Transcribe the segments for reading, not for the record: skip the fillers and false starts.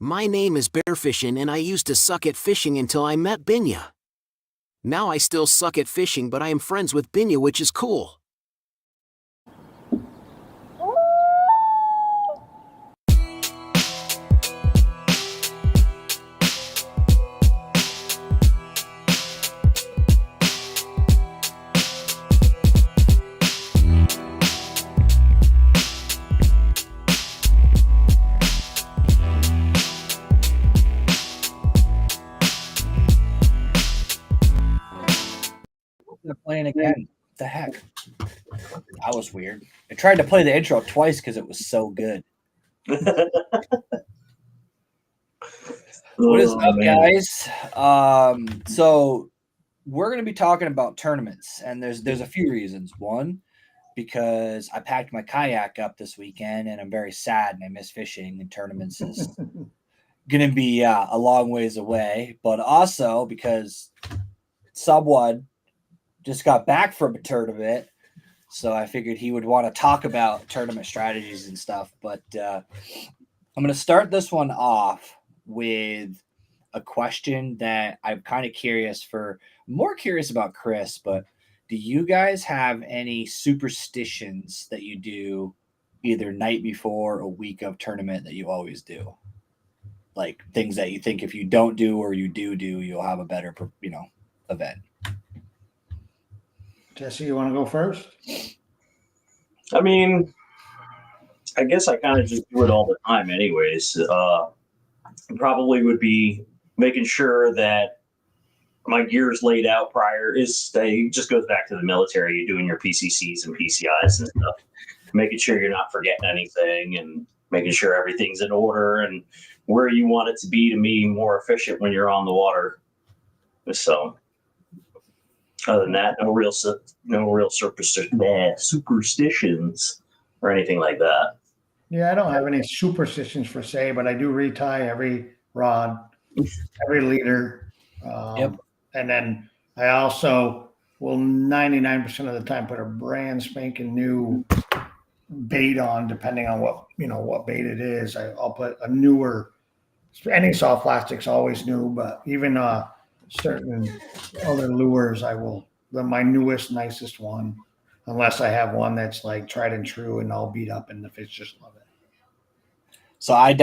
My name is Bearfishin and I used to suck at fishing until I met Binya. Now I still suck at fishing, but I am friends with Binya, which is cool. They're playing again. What the heck? That was weird. I tried to play the intro twice because it was so good. What is up, guys? So we're going to be talking about tournaments, and there's a few reasons. One, because I packed my kayak up this weekend, and I'm very sad, and I miss fishing. And tournaments is going to be a long ways away. But also because someone just got back from a tournament, so I figured he would want to talk about tournament strategies and stuff. But I'm going to start this one off with a question that I'm kind of more curious about Chris, but do you guys have any superstitions that you do either night before or week of tournament that you always do? Like things that you think if you don't do or you do, you'll have a better, event. Jesse, you want to go first? I mean, I guess I kind of just do it all the time anyways. Probably would be making sure that my gear's laid out prior. It just goes back to the military. You're doing your PCCs and PCIs and stuff, making sure you're not forgetting anything and making sure everything's in order and where you want it to be more efficient when you're on the water. So other than that, no real superstitions or anything like that. Yeah, I don't have any superstitions per se, but I do retie every rod, every leader. Yep. And then I also will 99% of the time put a brand spanking new bait on, depending on what bait it is. I'll put a newer. Any soft plastic's always new, but even certain other lures, my newest, nicest one, unless I have one that's like tried and true and all beat up and the fish just love it. So I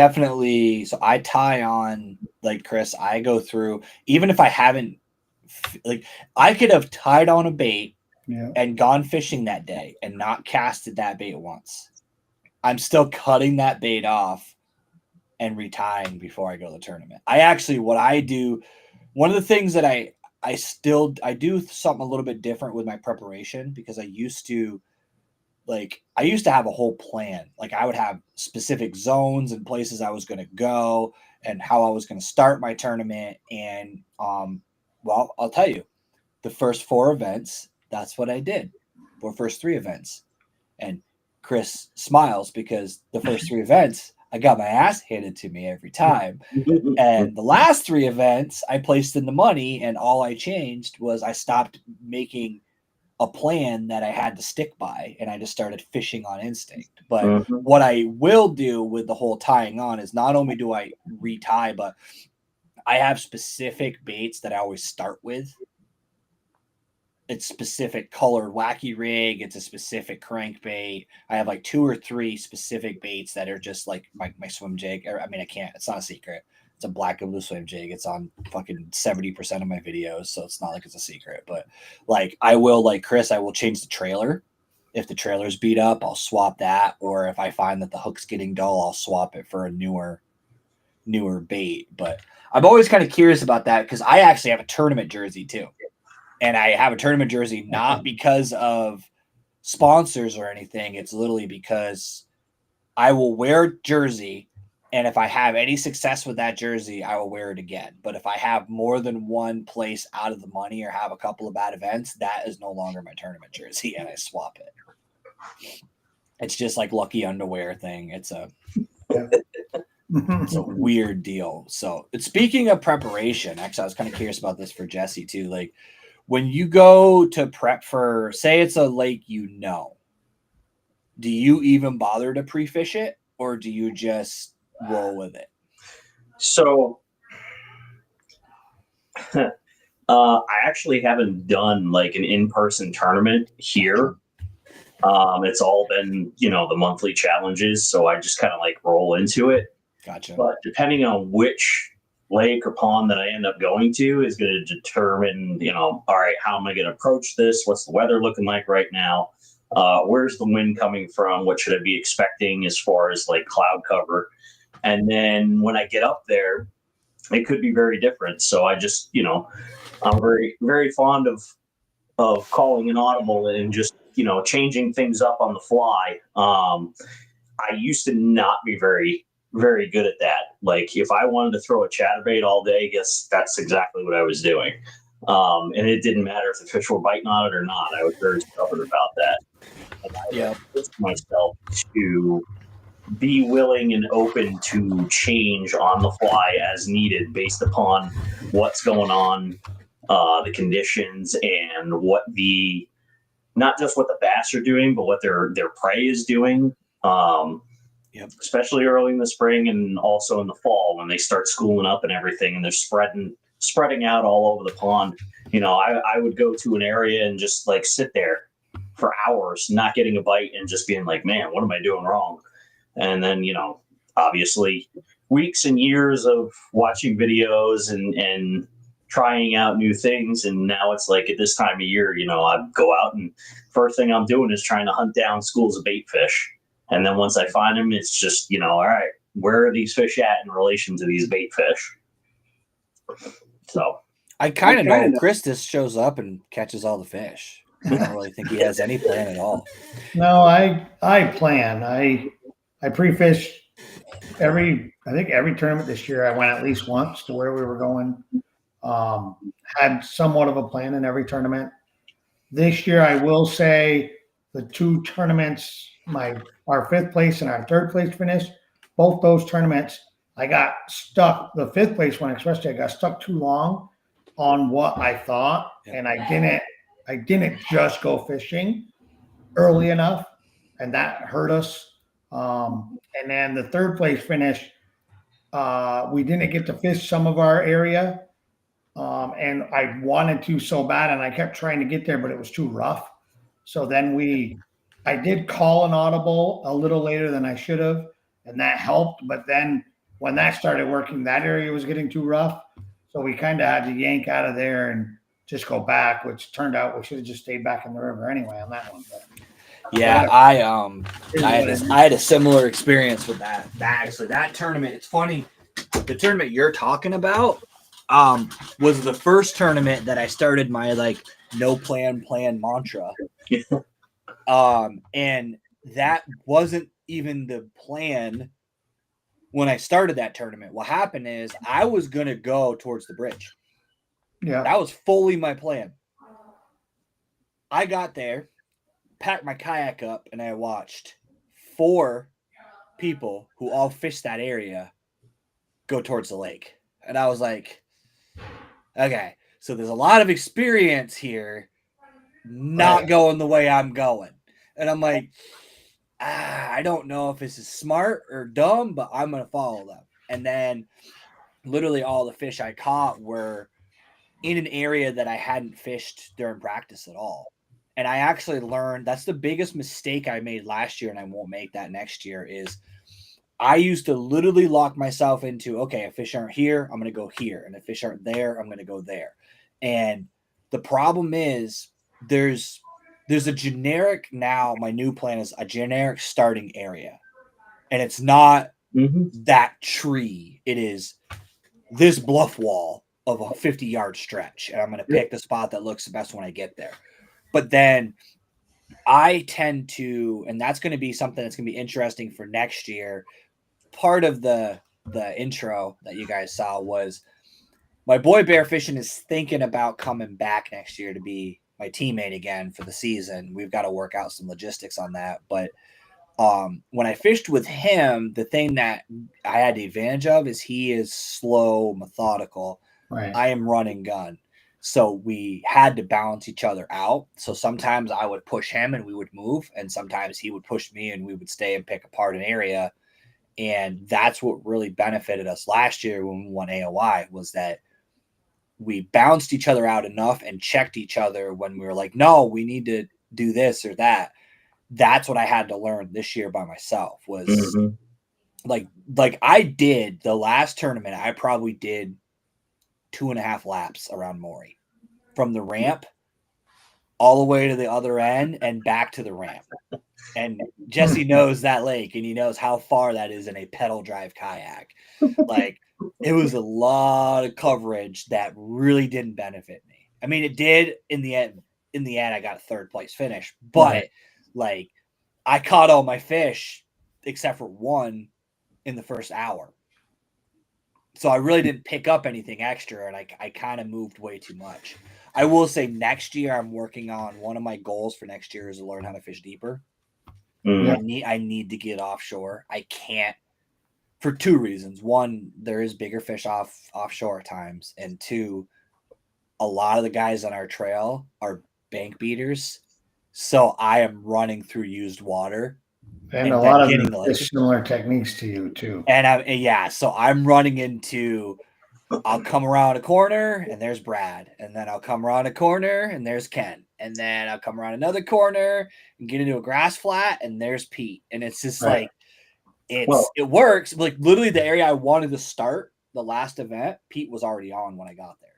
tie on like Chris. I go through, even if I haven't, I could have tied on a bait and gone fishing that day and not casted that bait once. I'm still cutting that bait off and retying before I go to the tournament. What I do, one of the things that I do something a little bit different with my preparation, because I used to have a whole plan. Like I would have specific zones and places I was going to go and how I was going to start my tournament. And, well, I'll tell you, the first 4 events, that's what I did. For first 3 events. And Chris smiles because the first 3 events, I got my ass handed to me every time. And the last 3 events, I placed in the money, and all I changed was I stopped making a plan that I had to stick by, and I just started fishing on instinct. But what I will do with the whole tying on is not only do I retie, but I have specific baits that I always start with. It's specific color wacky rig. It's a specific crankbait. I have like 2 or 3 specific baits that are just like my swim jig. I mean, it's not a secret. It's a black and blue swim jig. It's on fucking 70% of my videos, so it's not like it's a secret. But like I will, like Chris, I will change the trailer. If the trailer's beat up, I'll swap that. Or if I find that the hook's getting dull, I'll swap it for a newer bait. But I'm always kind of curious about that because I actually have a tournament jersey too. And I have a tournament jersey not because of sponsors or anything. It's literally because I will wear jersey, and if I have any success with that jersey, I will wear it again. But if I have more than one place out of the money or have a couple of bad events, that is no longer my tournament jersey, and I swap it. It's just like lucky underwear thing. It's a weird deal. So, speaking of preparation, actually, I was kind of curious about this for Jesse too. Like, when you go to prep for, say it's a lake, do you even bother to pre-fish it, or do you just roll with it? So I actually haven't done like an in-person tournament here. It's all been, the monthly challenges. So I just kind of like roll into it. Gotcha. But depending on which lake or pond that I end up going to is going to determine, all right, how am I going to approach this? What's the weather looking like right now? Where's the wind coming from? What should I be expecting as far as like cloud cover? And then when I get up there, it could be very different. So I just, I'm very, very fond of calling an audible and just, changing things up on the fly. I used to not be very, very good at that. Like if I wanted to throw a chatterbait all day, I guess that's exactly what I was doing. And it didn't matter if the fish were biting on it or not. I was very stubborn about that. And I pushed myself to be willing and open to change on the fly as needed based upon what's going on, the conditions, and what the not just what the bass are doing, but what their prey is doing. Especially early in the spring and also in the fall when they start schooling up and everything, and they're spreading out all over the pond. I would go to an area and just like sit there for hours, not getting a bite, and just being like, man, what am I doing wrong? And then, obviously weeks and years of watching videos and trying out new things. And now it's like at this time of year, I go out and first thing I'm doing is trying to hunt down schools of bait fish. And then once I find them, it's just, all right, where are these fish at in relation to these bait fish? So I kind of know Chris just shows up and catches all the fish. I don't really think he has any plan at all. No, I plan. I pre-fish every tournament this year. I went at least once to where we were going. Had somewhat of a plan in every tournament. This year, I will say the two tournaments, our fifth place and our third place finish, both those tournaments, I got stuck. The fifth place one, especially, I got stuck too long on what I thought, and I didn't just go fishing early enough, and that hurt us. And then the third place finish, we didn't get to fish some of our area. And I wanted to so bad, and I kept trying to get there, but it was too rough. So then I did call an audible a little later than I should have, and that helped. But then when that started working, that area was getting too rough. So we kind of had to yank out of there and just go back, which turned out we should have just stayed back in the river anyway on that one. But yeah, I had a similar experience with that. That tournament, it's funny. The tournament you're talking about was the first tournament that I started my like no plan mantra. And that wasn't even the plan when I started that tournament. What happened is I was going to go towards the bridge. Yeah. That was fully my plan. I got there, packed my kayak up, and I watched 4 people who all fished that area go towards the lake. And I was like, okay, so there's a lot of experience here not going the way I'm going. And I'm like, I don't know if this is smart or dumb, but I'm going to follow them. And then literally all the fish I caught were in an area that I hadn't fished during practice at all. And I actually learned that's the biggest mistake I made last year, and I won't make that next year, is I used to literally lock myself into, okay, if fish aren't here, I'm going to go here. And if fish aren't there, I'm going to go there. And the problem is there's a generic, now my new plan is a generic starting area. And it's not that tree. It is this bluff wall of a 50-yard stretch. And I'm going to pick the spot that looks the best when I get there. But then I tend to, and that's going to be something that's going to be interesting for next year. Part of the intro that you guys saw was my boy Bear Fishing is thinking about coming back next year to be my teammate again for the season. We've got to work out some logistics on that. But when I fished with him, the thing that I had the advantage of is he is slow, methodical. Right. I am run and gun. So we had to balance each other out. So sometimes I would push him and we would move, and sometimes he would push me and we would stay and pick apart an area. And that's what really benefited us last year when we won AOI, was that we bounced each other out enough and checked each other when we were like, no, we need to do this or that. That's what I had to learn this year by myself, was like I did the last tournament. I probably did 2.5 laps around Maury, from the ramp all the way to the other end and back to the ramp. And Jesse knows that lake, and he knows how far that is in a pedal drive kayak. Like, it was a lot of coverage that really didn't benefit me. I mean, it did in the end. In the end, I got a 3rd place finish, but like, I caught all my fish except for one in the first hour. So I really didn't pick up anything extra, and I kind of moved way too much. I will say next year I'm working on, one of my goals for next year is to learn how to fish deeper. I need to get offshore. I can't, for 2 reasons. One, there is bigger fish offshore at times, and 2, a lot of the guys on our trail are bank beaters, so I am running through used water. And a lot of them fish similar techniques to you too. And so I'm running into, I'll come around a corner and there's Brad, and then I'll come around a corner and there's Ken, and then I'll come around another corner and get into a grass flat and there's Pete. And it's just like, it works. Like, literally the area I wanted to start the last event, Pete was already on when I got there.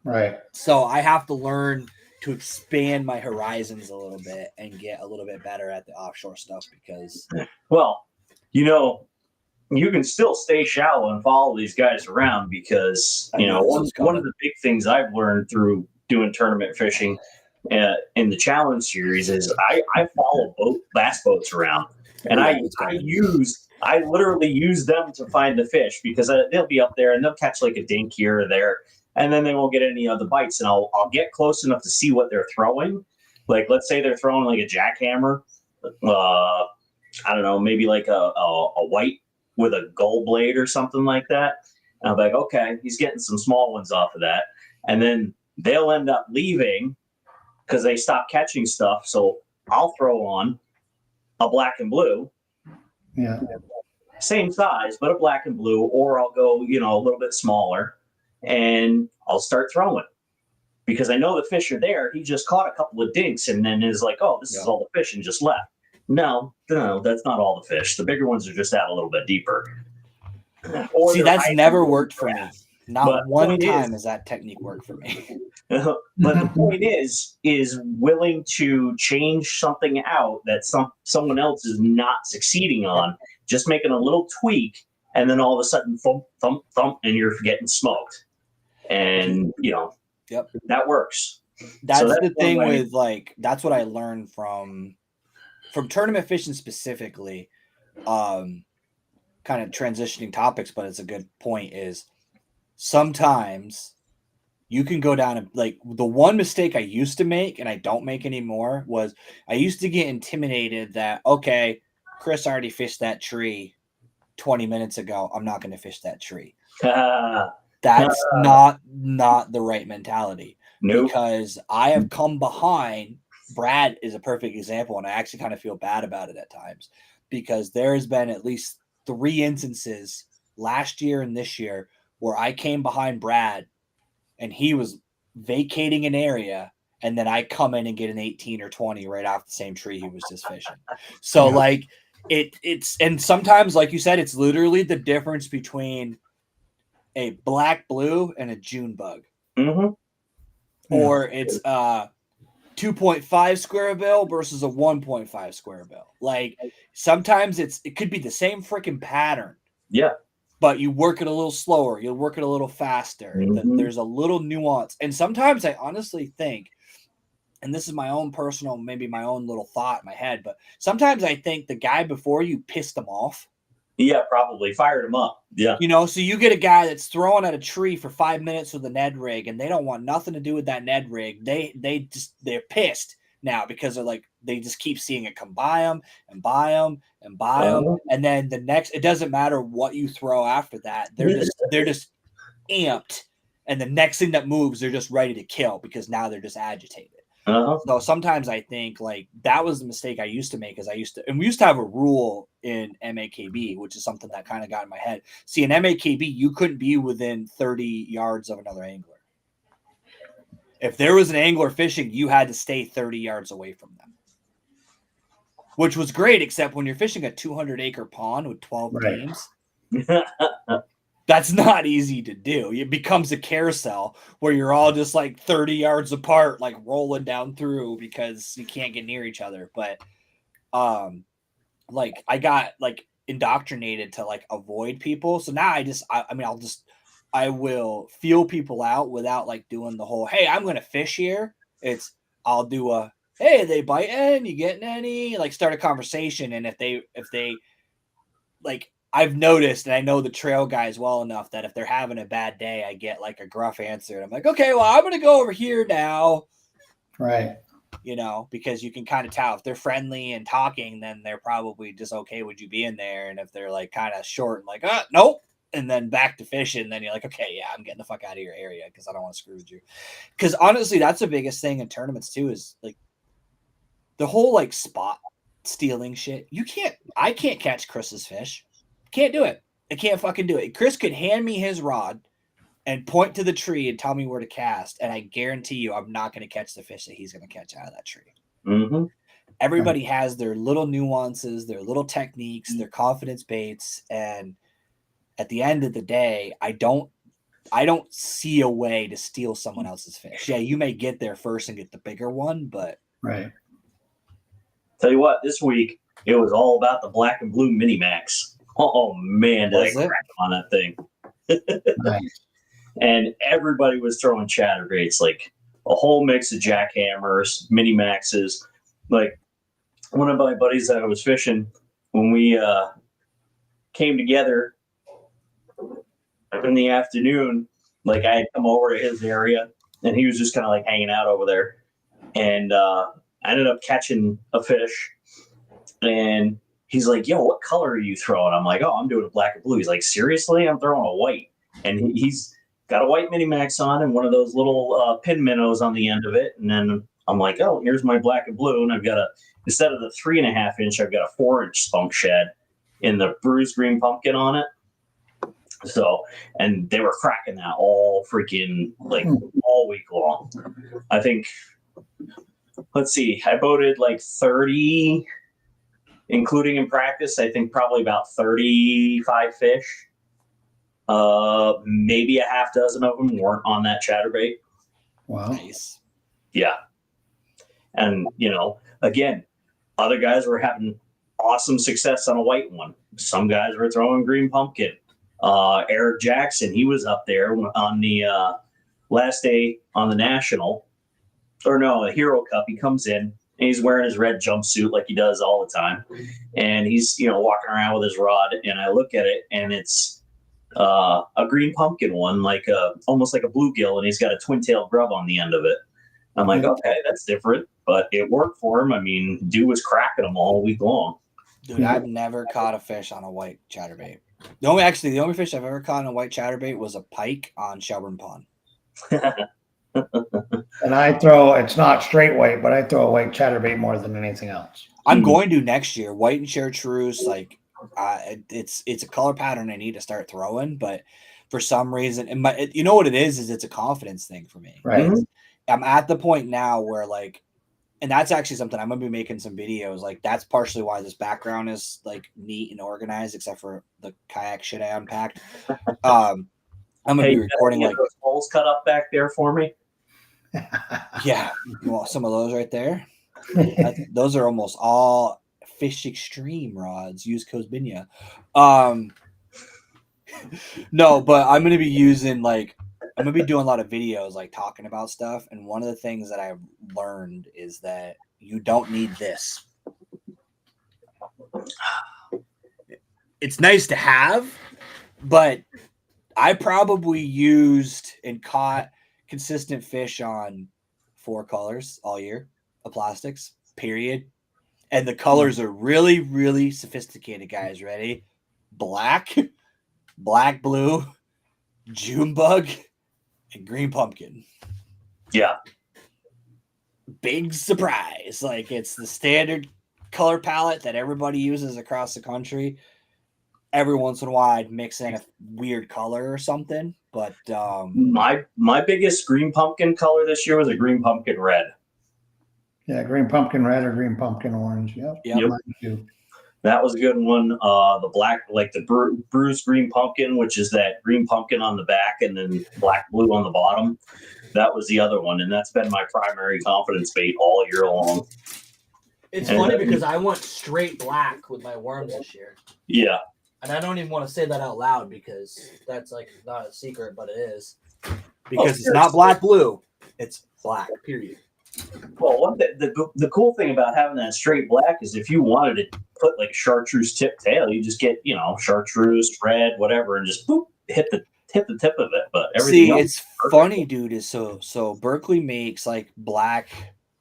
Right. So I have to learn to expand my horizons a little bit and get a little bit better at the offshore stuff, because, well, you can still stay shallow and follow these guys around, because one of the big things I've learned through doing tournament fishing in the challenge series is I follow bass boats around, and I literally use them to find the fish, because they'll be up there and they'll catch like a dink here or there, and then they won't get any other bites, and I'll get close enough to see what they're throwing. Like, let's say they're throwing like a jackhammer, I don't know, maybe like a white with a gold blade or something like that. And I'm like, okay, he's getting some small ones off of that. And then they'll end up leaving because they stop catching stuff. So I'll throw on a black and blue. Yeah. Same size, but a black and blue, or I'll go, a little bit smaller, and I'll start throwing, because I know the fish are there. He just caught a couple of dinks and then is like, oh, this is all the fish, and just left. No, that's not all the fish. The bigger ones are just out a little bit deeper. See, that's never worked for me. Not one time has that technique worked for me. But the point is willing to change something out that someone else is not succeeding on, just making a little tweak, and then all of a sudden, thump, thump, thump, and you're getting smoked. And, that works. That's the thing with, like, that's what I learned from tournament fishing specifically, kind of transitioning topics, but it's a good point, is sometimes you can go down and, like, the one mistake I used to make and I don't make anymore was I used to get intimidated that, okay, Chris already fished that tree 20 minutes ago. I'm not going to fish that tree. That's not the right mentality. Nope. Because I have come behind. Brad is a perfect example, and I actually kind of feel bad about it at times, because there has been at least 3 instances last year and this year where I came behind Brad and he was vacating an area, and then I come in and get an 18 or 20 right off the same tree he was just fishing. So like it's, and sometimes, like you said, it's literally the difference between a black blue and a June bug. Mm-hmm. Or it's 2.5 square bill versus a 1.5 square bill. Like, sometimes it could be the same freaking pattern. Yeah. But you work it a little slower. You'll work it a little faster. Mm-hmm. There's a little nuance. And sometimes I honestly think, and this is my own personal, maybe my own little thought in my head, but sometimes I think the guy before you pissed him off. Yeah, probably fired him up. Yeah. So you get a guy that's throwing at a tree for 5 minutes with a Ned rig, and they don't want nothing to do with that Ned rig. They're pissed now because they just keep seeing it come by them and buy them and buy them. And then it doesn't matter what you throw after that. They're just amped. And the next thing that moves, they're just ready to kill, because now they're just agitated. So sometimes I think like that was the mistake I used to make, and we used to have a rule in MAKB, which is something that kind of got in my head. See, in MAKB, you couldn't be within 30 yards of another angler. If there was an angler fishing, you had to stay 30 yards away from them, which was great, except when you're fishing a 200-acre pond with 12 teams. That's not easy to do. It becomes a carousel where you're all just like 30 yards apart, like rolling down through because you can't get near each other. But like I got like indoctrinated to like avoid people. So now I will feel people out without like doing the whole, hey, I'm gonna fish here. I'll do a, hey, they biting, you getting any? Like start a conversation. And if they like, I've noticed, and I know the trail guys well enough that if they're having a bad day, I get like a gruff answer. And I'm like, okay, well, I'm going to go over here now. Right. You know, because you can kind of tell if they're friendly and talking, then they're probably just okay with you being there. And if they're like kind of short and like, nope, and then back to fishing, then you're like, okay, yeah, I'm getting the fuck out of your area because I don't want to screw with you. Because honestly, that's the biggest thing in tournaments too, is like the whole like spot stealing shit. I can't catch Chris's fish. Can't do it. I can't fucking do it. Chris could hand me his rod and point to the tree and tell me where to cast, and I guarantee you I'm not going to catch the fish that he's going to catch out of that tree. Mm-hmm. Everybody has their little nuances, their little techniques, their confidence baits, and at the end of the day, I don't see a way to steal someone else's fish. Yeah, you may get there first and get the bigger one, but right. Tell you what, this week it was all about the black and blue mini max. Oh man, did I crack on that thing? Nice. And everybody was throwing chatterbaits, like a whole mix of jackhammers, mini maxes. Like one of my buddies that I was fishing, when we came together in the afternoon, like I had come over to his area and he was just kind of like hanging out over there. And I ended up catching a fish, and he's like, yo, what color are you throwing? I'm like, oh, I'm doing a black and blue. He's like, seriously? I'm throwing a white. And he's got a white mini max on and one of those little pin minnows on the end of it. And then I'm like, oh, here's my black and blue. And I've got instead of the 3.5 inch, I've got a 4-inch spunk shad in the bruised green pumpkin on it. So, and they were cracking that all freaking like all week long. I think, let's see, I boated like 30, including in practice, I think probably about 35 fish. Maybe a half dozen of them weren't on that chatterbait. Wow. Nice. Yeah. And, you know, again, other guys were having awesome success on a white one. Some guys were throwing green pumpkin. Eric Jackson, he was up there on the last day on the National, or no, a Hero Cup. He comes in and he's wearing his red jumpsuit like he does all the time. And he's, you know, walking around with his rod, and I look at it and it's a green pumpkin one, like almost like a bluegill, and he's got a twin-tailed grub on the end of it. I'm like, okay, that's different, but it worked for him. I mean, dude was cracking them all week long. Dude, I've never caught a fish on a white chatterbait. The only fish I've ever caught on a white chatterbait was a pike on Shelburne Pond. And it's not straight white, but I throw a white chatterbait more than anything else. I'm going to next year. White and chartreuse, like it's a color pattern I need to start throwing, but for some reason, you know what it is it's a confidence thing for me. Right. I'm at the point now where like, and that's actually something I'm gonna be making some videos. Like that's partially why this background is like neat and organized, except for the kayak shit I unpacked. I'm gonna be recording like those holes cut up back there for me. Yeah, well, some of those right there. Those are almost all Fish Extreme rods. Use code Binya. No, but I'm gonna be using I'm gonna be doing a lot of videos like talking about stuff, and one of the things that I've learned is that you don't need this. It's nice to have, but I probably used and caught consistent fish on 4 colors all year of plastics, period. And the colors are really, really sophisticated, guys. Ready? Black, black, blue, June bug, and green pumpkin. Yeah. big surprise. Like it's the standard color palette that everybody uses across the country. Every once in a while, I'd mix in a weird color or something. But my biggest green pumpkin color this year was a green pumpkin red. Yeah, green pumpkin red or green pumpkin orange. Yep. Mine too. That was a good one. The black, like the bruised green pumpkin, which is that green pumpkin on the back and then black blue on the bottom. That was the other one, and that's been my primary confidence bait all year long. It's funny because I went straight black with my worms this year. Yeah. And I don't even want to say that out loud because that's like not a secret, but it is. Because it's not black blue, it's black, period. Well, the cool thing about having that straight black is if you wanted to put like a chartreuse tip tail, you just get, chartreuse, red, whatever, and just boop, hit the tip of it. But everything else it's funny, dude, is so Berkeley makes like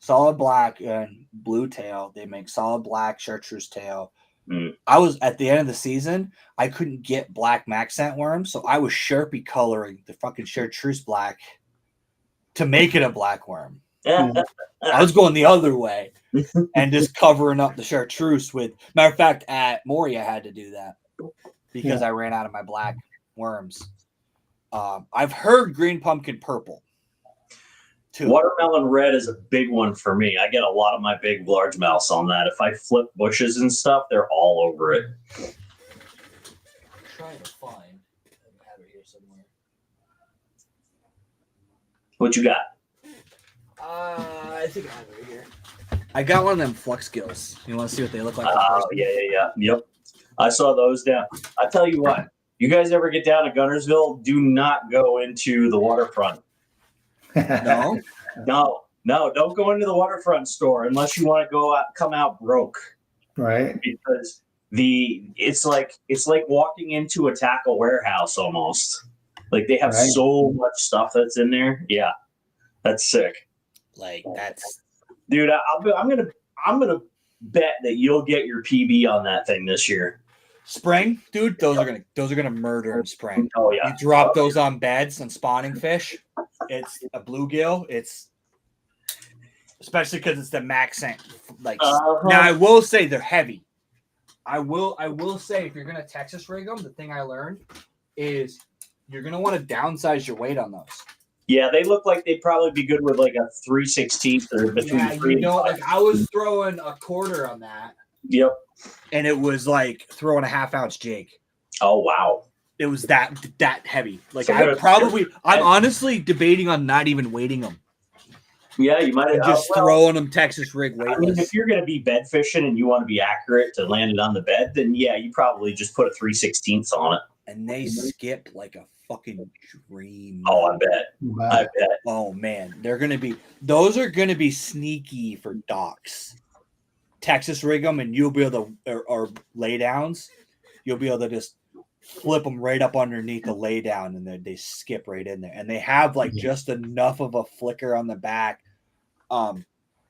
solid black and blue tail. They make solid black chartreuse tail. I was at the end of the season, I couldn't get black accent worms, so I was Sharpie coloring the fucking chartreuse black to make it a black worm. I was going the other way and just covering up the chartreuse with. Matter of fact, at Maury, I had to do that because I ran out of my black worms. I've heard green pumpkin purple too. Watermelon red is a big one for me. I get a lot of my big largemouths on that. If I flip bushes and stuff, they're all over it. I'm trying to find. I have it here somewhere. What you got? I think I have it right here. I got one of them Flux Gills. You want to see what they look like? Yeah. Yep. I saw those down. I tell you what, you guys ever get down to Gunnersville, do not go into the waterfront. No, don't go into the waterfront store unless you want to come out broke. Right. Because it's like walking into a tackle warehouse almost. Like they have so much stuff that's in there. Yeah, that's sick. like that's Dude, I'm gonna bet that you'll get your PB on that thing this year. spring, dude. Those are gonna murder in spring. Oh yeah, You drop those on beds and spawning fish. It's a bluegill. It's especially because it's the accent. Like now, I will say they're heavy. I will say if you're gonna Texas rig them, the thing I learned is you're gonna want to downsize your weight on those. Yeah, they look like they'd probably be good with like a 3/16 or between 3 and 5. Like I was throwing a quarter on that. Yep. And it was like throwing a half-ounce jig. Oh wow. It was that heavy. Like So I'm honestly debating on not even weighting them. Yeah, you might have Just throwing them Texas rig weightless. I mean, if you're going to be bed fishing and you want to be accurate to land it on the bed, then yeah, you probably just put a 3/16 on it. And they skip like a fucking dream. Oh, I bet. I bet. Oh man, those are gonna be sneaky for docks. Texas rig them, and you'll be able to or lay downs. You'll be able to just flip them right up underneath the lay down, and they skip right in there. And they have like just enough of a flicker on the back. I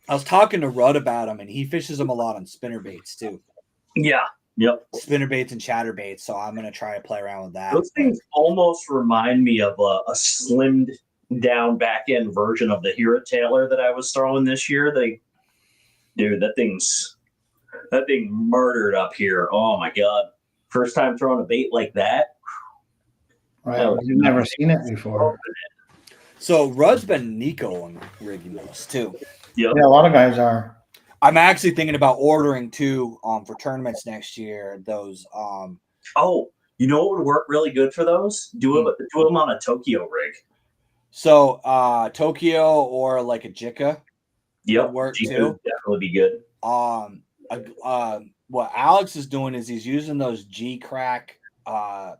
was talking to Rudd about them, and he fishes them a lot on spinner baits too. Yeah. Yep. Spinner baits and chatter baits. So I'm gonna try to play around with that. Those things almost remind me of a slimmed down back end version of the Hero Taylor that I was throwing this year. That thing murdered up here. Oh my god! First time throwing a bait like that. Right. You've never seen it before. So Rudd's been Nico on rigging those too. Yep. Yeah, a lot of guys are. I'm actually thinking about ordering too for tournaments next year. Those Oh, you know what would work really good for those? Do them on a Tokyo rig. So Tokyo or like a Jika Yep, would work Jika too. would definitely be good. What Alex is doing is he's using those G-Crack, the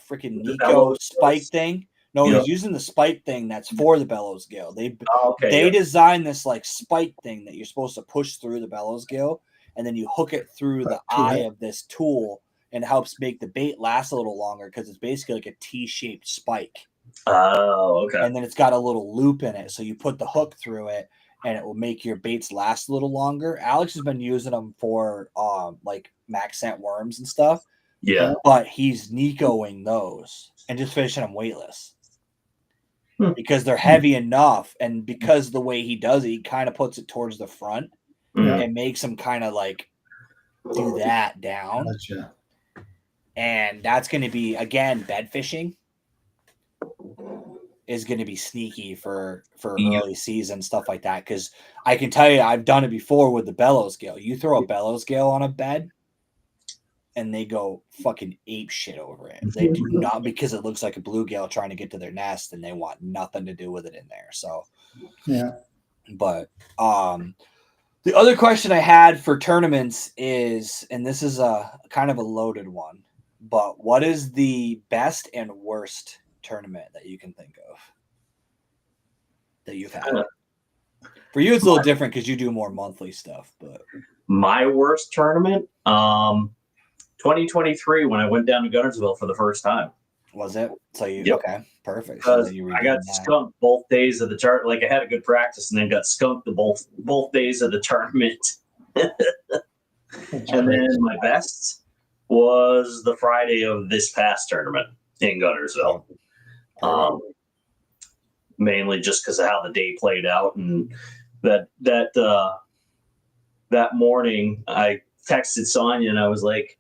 freaking The Nico bellows spike gills. thing. No, Yep. he's using the spike thing that's for the bellows gill. They Yep. designed this like spike thing that you're supposed to push through the bellows gill, and then you hook it through the eye of this tool, and it helps make the bait last a little longer because it's basically like a T-shaped spike. Oh, okay. And then it's got a little loop in it, so you put the hook through it, and it will make your baits last a little longer. Alex has been using them for like accent worms and stuff. Yeah. But he's Nicoing those and just fishing them weightless. because they're heavy enough, and because the way he does it, he kind of puts it towards the front and makes them kind of like do that down. Gotcha. And that's going to be, again, bed fishing is going to be sneaky for early season stuff like that, because I can tell you I've done it before with the bellows scale. You throw a bellows scale on a bed and they go fucking ape shit over it. They do not, because it looks like a bluegill trying to get to their nest, and they want nothing to do with it in there. So yeah. But the other question I had for tournaments is, and this is a kind of a loaded one, but what is the best and worst tournament that you can think of that you've had? For you, it's a little different because you do more monthly stuff. But my worst tournament, 2023, when I went down to Gunnersville for the first time. Was it? So you okay? Perfect. Because So I got skunked both days of the tournament. Like, I had a good practice, and then got skunked both days of the tournament. And then my best was the Friday of this past tournament in Gunnersville. Mainly just because of how the day played out, and that morning I texted Sonia and I was like,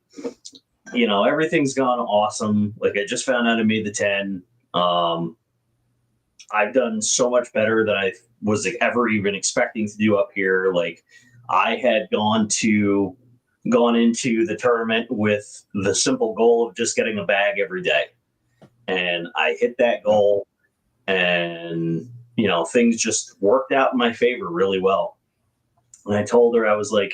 everything's gone awesome. Like, I just found out I made the 10. I've done so much better than I was ever even expecting to do up here. Like, I had gone into the tournament with the simple goal of just getting a bag every day. And I hit that goal, and, things just worked out in my favor really well. And I told her, I was like,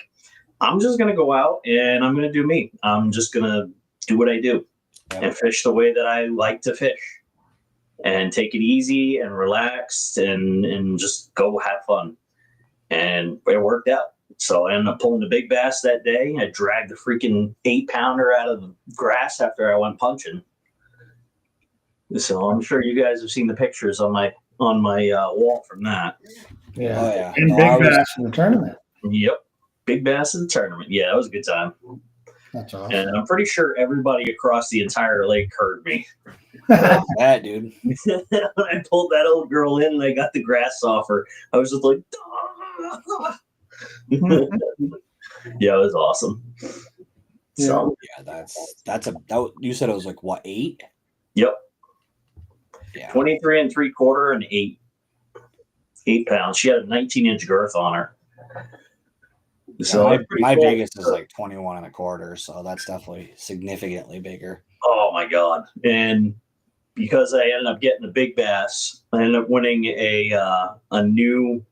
I'm just going to go out and I'm going to do me. I'm just going to do what I do and fish the way that I like to fish, and take it easy and relaxed and just go have fun. And it worked out. So I ended up pulling the big bass that day. I dragged the freaking 8-pounder out of the grass after I went punching. So I'm sure you guys have seen the pictures on my wall from that. Yeah. Oh, yeah. And big bass in the tournament. Yep. Big bass in the tournament. Yeah, that was a good time. That's awesome. And I'm pretty sure everybody across the entire lake heard me. That dude. When I pulled that old girl in and I got the grass off her, I was just like, yeah, it was awesome. Yeah. So that you said it was like what, 8? Yep. Yeah. 23 3/4 and 8 pounds. She had a 19-inch girth on her. So yeah, my biggest is like 21 1/4, so that's definitely significantly bigger. Oh my God. And because I ended up getting a big bass, I ended up winning a new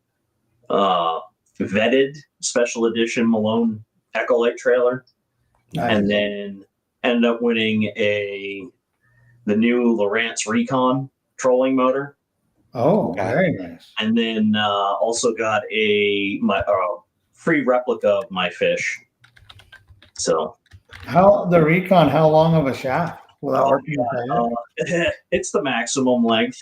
vetted special edition Malone Echolite trailer. Nice. And then ended up winning the new Lowrance Recon trolling motor. Oh, very nice. And then also got my free replica of my fish. So How long of a shaft without working? it's the maximum length.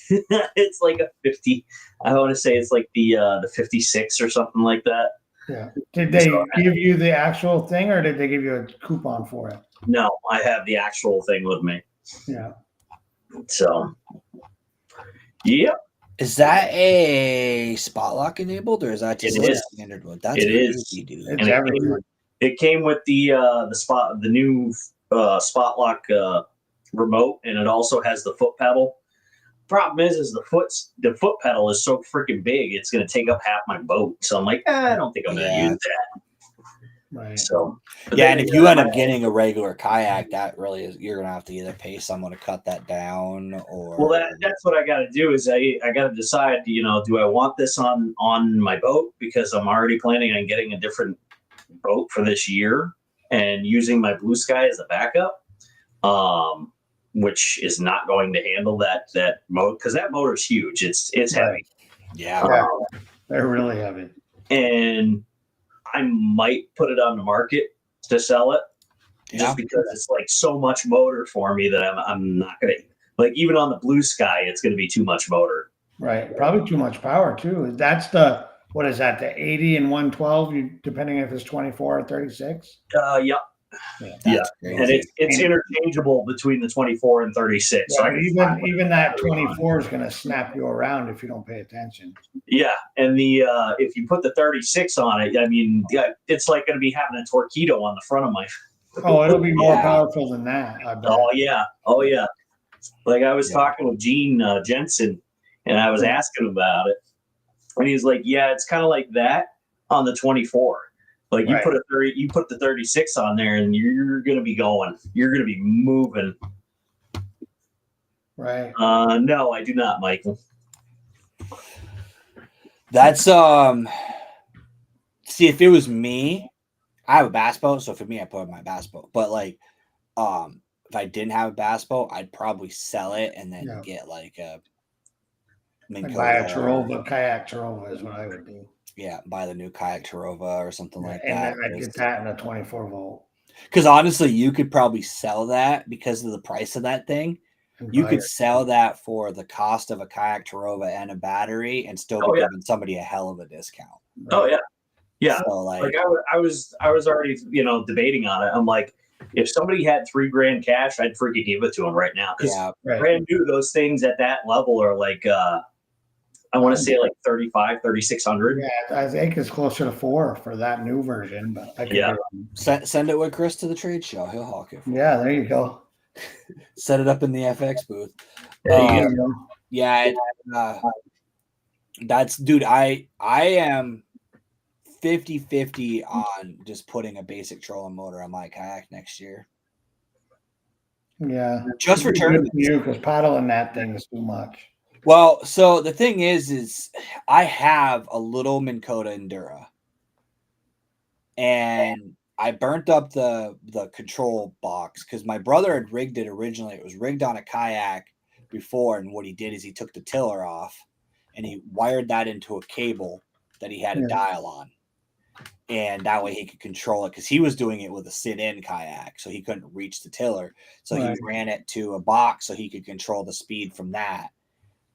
It's like a 50. I want to say it's like the 56 or something like that. Yeah. Did they give you the actual thing, or did they give you a coupon for it? No, I have the actual thing with me. Yeah. So, yep. Is that a spot lock enabled, or is that just It is. standard one? That's It crazy, is. dude. It's everything. It came with the new spot lock remote, and it also has the foot pedal. Problem is the foot pedal is so freaking big, it's going to take up half my boat. So I'm like, I don't think I'm going to use that. Right. So yeah, and if you end up getting a regular kayak, that really is, you're gonna have to either pay someone to cut that down, or well, that's what I got to do is I got to decide, do I want this on my boat, because I'm already planning on getting a different boat for this year and using my Blue Sky as a backup, which is not going to handle that motor, because that motor's huge. It's heavy. Yeah, they're really heavy. And I might put it on the market to sell it, just because it's like so much motor for me that I'm not gonna, like, even on the Blue Sky, it's gonna be too much motor. Right, probably too much power too. That's what is that? The 80 and 112, depending if it's 24 or 36. Yep. Yeah, and it's interchangeable between the 24 and 36. Yeah, so even that 24 is going to snap you around if you don't pay attention. Yeah, and the if you put the 36 on it, I mean, it's like going to be having a torpedo on the front of my. Oh, it'll be more powerful than that. I bet. Oh yeah. Like I was talking with Gene Jensen, and I was asking about it, and he's like, "Yeah, it's kind of like that on the 24. Like you put the 36 on there, and you're going to be going. You're going to be moving." Right. No, I do not, Michael. That's see, if it was me, I have a bass boat, so for me I put in my bass boat. But like if I didn't have a bass boat, I'd probably sell it and then get like a buy a Tarova, kayak Tarova is what I would do. Yeah, buy the new kayak Tarova or something like that. And then I'd get that in a 24 volt. Because honestly, you could probably sell that because of the price of that thing. You could sell that for the cost of a kayak Tarova and a battery and still be giving somebody a hell of a discount. Right? Oh yeah. Yeah. So, like I was already, debating on it. I'm like, if somebody had $3,000 cash, I'd freaking give it to them right now. Because brand new, those things at that level are like I want to say like 3,600. Yeah, I think it's closer to 4 for that new version. But I could send it with Chris to the trade show. He'll hawk it. Yeah, there you go. Set it up in the FX booth. That's dude. I am 50-50 on just putting a basic trolling motor on my kayak next year. Yeah, just for tournaments. You because paddling that thing is too much. Well, so the thing is I have a little Minn Kota Endura, and I burnt up the control box because my brother had rigged it originally. It was rigged on a kayak before, and what he did is he took the tiller off and he wired that into a cable that he had a dial on, and that way he could control it because he was doing it with a sit-in kayak, so he couldn't reach the tiller. So he ran it to a box so he could control the speed from that.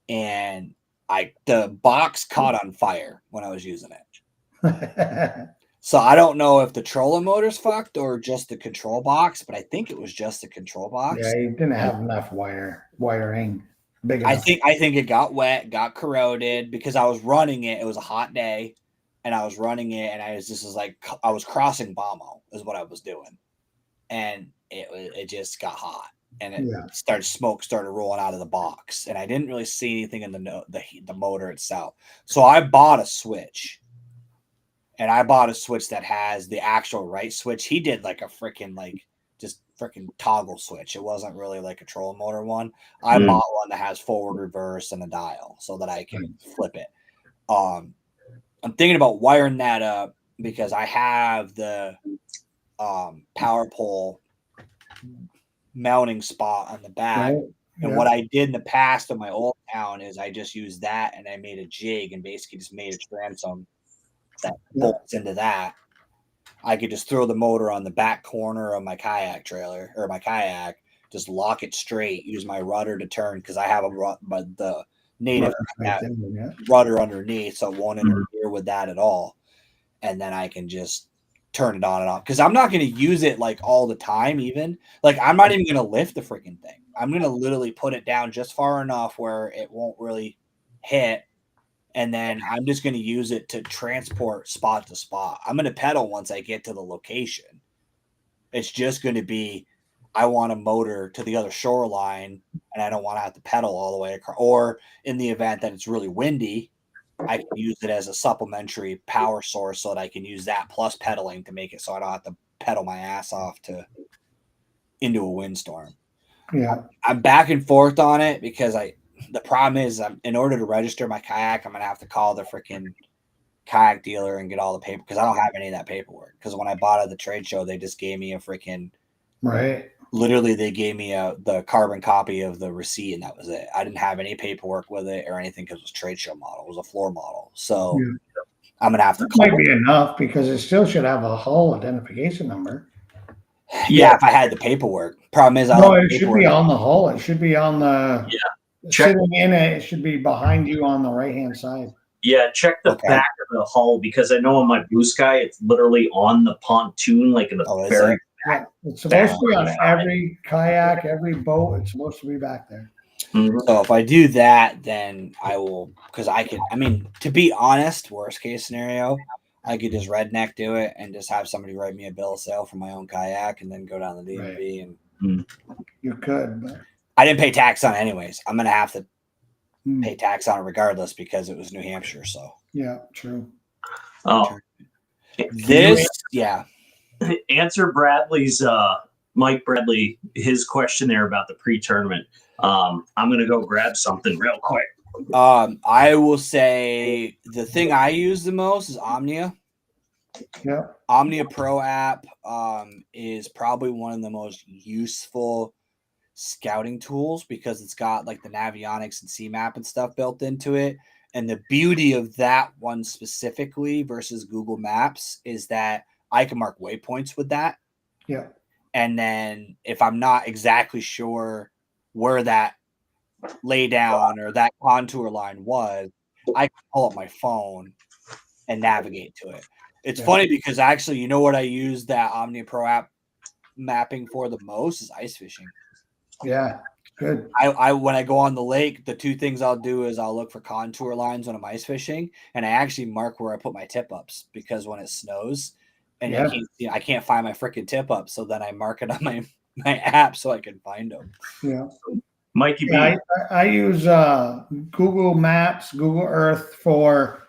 And the box caught on fire when I was using it. So I don't know if the trolling motor's fucked or just the control box, but I think it was just the control box. Yeah, you didn't have enough wiring. Big enough. I think it got wet, got corroded because I was running it. It was a hot day, and I was running it, and I was crossing Bomo is what I was doing, and it just got hot. And smoke started rolling out of the box, and I didn't really see anything in the motor itself. So I bought a switch, and I bought a switch that has the actual right switch. He did like a freaking toggle switch. It wasn't really like a troll motor one. I bought one that has forward, reverse, and a dial so that I can flip it. I'm thinking about wiring that up because I have the power pole mounting spot on the back. And what I did in the past in my old town is I just used that and I made a jig and basically just made a transom that bolts into that. I could just throw the motor on the back corner of my kayak trailer or my kayak, just lock it straight, use my rudder to turn because I have the native rudder underneath, so it won't interfere with that at all. And then I can just turn it on and off because I'm not going to use it like all the time. Even like I'm not even going to lift the freaking thing. I'm going to literally put it down just far enough where it won't really hit, and then I'm just going to use it to transport spot to spot. I'm going to pedal once I get to the location. It's just going to be I want a motor to the other shoreline, and I don't want to have to pedal all the way across. Or in the event that it's really windy, I can use it as a supplementary power source so that I can use that plus pedaling to make it so I don't have to pedal my ass off into a windstorm. Yeah. I'm back and forth on it because the problem is in order to register my kayak, I'm going to have to call the freaking kayak dealer and get all the paper because I don't have any of that paperwork. Because when I bought it at the trade show, they just gave me a freaking literally they gave me the carbon copy of the receipt and that was it. I didn't have any paperwork with it or anything because it was a trade show model. It was a floor model. So I'm gonna have to call. Might be enough because it still should have a hull identification number. Yeah, if I had the paperwork. Problem is, it should be on the hull. It should be on the sitting in it. It should be behind you on the right hand side. Yeah, check the back of the hull because I know on my Blue Sky it's literally on the pontoon, like in the very Yeah, it's supposed to be on every kayak, every boat. It's supposed to be back there. Mhm. So if I do that, then I will, because I could, I mean, to be honest, worst case scenario, I could just redneck do it and just have somebody write me a bill of sale for my own kayak and then go down the DMV. And You could, but I didn't pay tax on it anyways. I'm going to have to Hmm. pay tax on it regardless because it was New Hampshire. So yeah, true. Oh, this, yeah. answer Bradley's Mike Bradley his question there about the pre-tournament. I'm gonna go grab something real quick. I will say the thing I use the most is Omnia. Yeah. Omnia Pro app is probably one of the most useful scouting tools because it's got like the Navionics and CMAP and stuff built into it. And the beauty of that one specifically versus Google Maps is that I can mark waypoints with that. Yeah. And then if I'm not exactly sure where that lay down or that contour line was, I can pull up my phone and navigate to it. It's funny because actually, you know what I use that Omnia Pro app mapping for the most is ice fishing. Yeah. Good. I when I go on the lake, the two things I'll do is I'll look for contour lines when I'm ice fishing, and I actually mark where I put my tip ups because when it snows and I can't find my freaking tip up, so then I mark it on my app so I can find them. Yeah. Mikey B. I use Google Maps, Google Earth for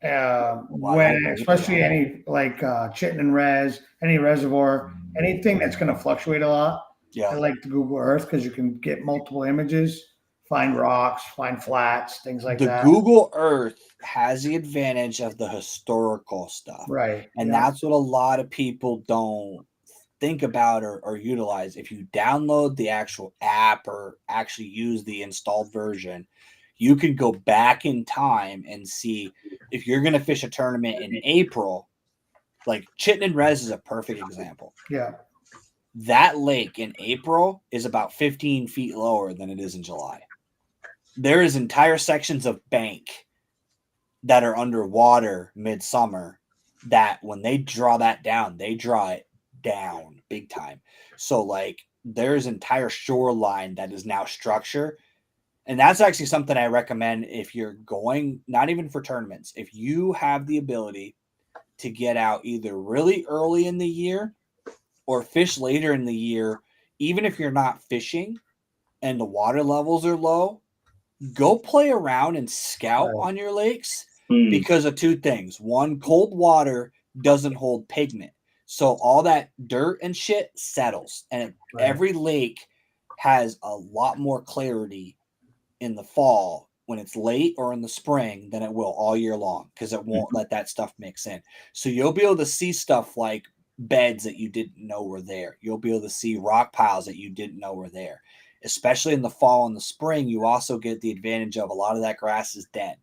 when, especially any like Chittenden Res, any reservoir, anything that's going to fluctuate a lot. Yeah. I like the Google Earth because you can get multiple images, find rocks, find flats, things like that. The Google Earth has the advantage of the historical stuff. Right. And that's what a lot of people don't think about or utilize. If you download the actual app or actually use the installed version, you can go back in time and see if you're going to fish a tournament in April, like Chittenden Res is a perfect example. Yeah. That lake in April is about 15 feet lower than it is in July. There is entire sections of bank that are underwater midsummer that when they draw that down, they draw it down big time. So like there's entire shoreline that is now structure. And that's actually something I recommend if you're going, not even for tournaments, if you have the ability to get out either really early in the year or fish later in the year, even if you're not fishing and the water levels are low, go play around and scout on your lakes because of two things. One, cold water doesn't hold pigment. So all that dirt and shit settles. And every lake has a lot more clarity in the fall when it's late or in the spring than it will all year long because it won't let that stuff mix in. So you'll be able to see stuff like beds that you didn't know were there. You'll be able to see rock piles that you didn't know were there. Especially in the fall and the spring, you also get the advantage of a lot of that grass is dead.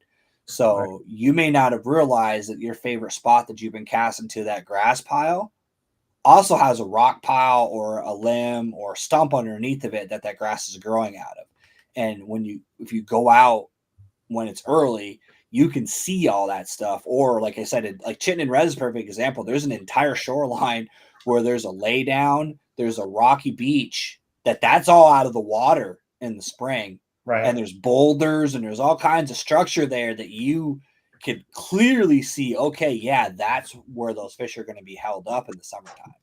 So you may not have realized that your favorite spot that you've been casting to that grass pile also has a rock pile or a limb or stump underneath of it that grass is growing out of. And if you go out when it's early, you can see all that stuff. Or like I said, like Chittenden Res is a perfect example. There's an entire shoreline where there's a lay down, there's a rocky beach that's all out of the water in the spring. Right. And there's boulders and there's all kinds of structure there that you could clearly see, okay, yeah, that's where those fish are going to be held up in the summertime.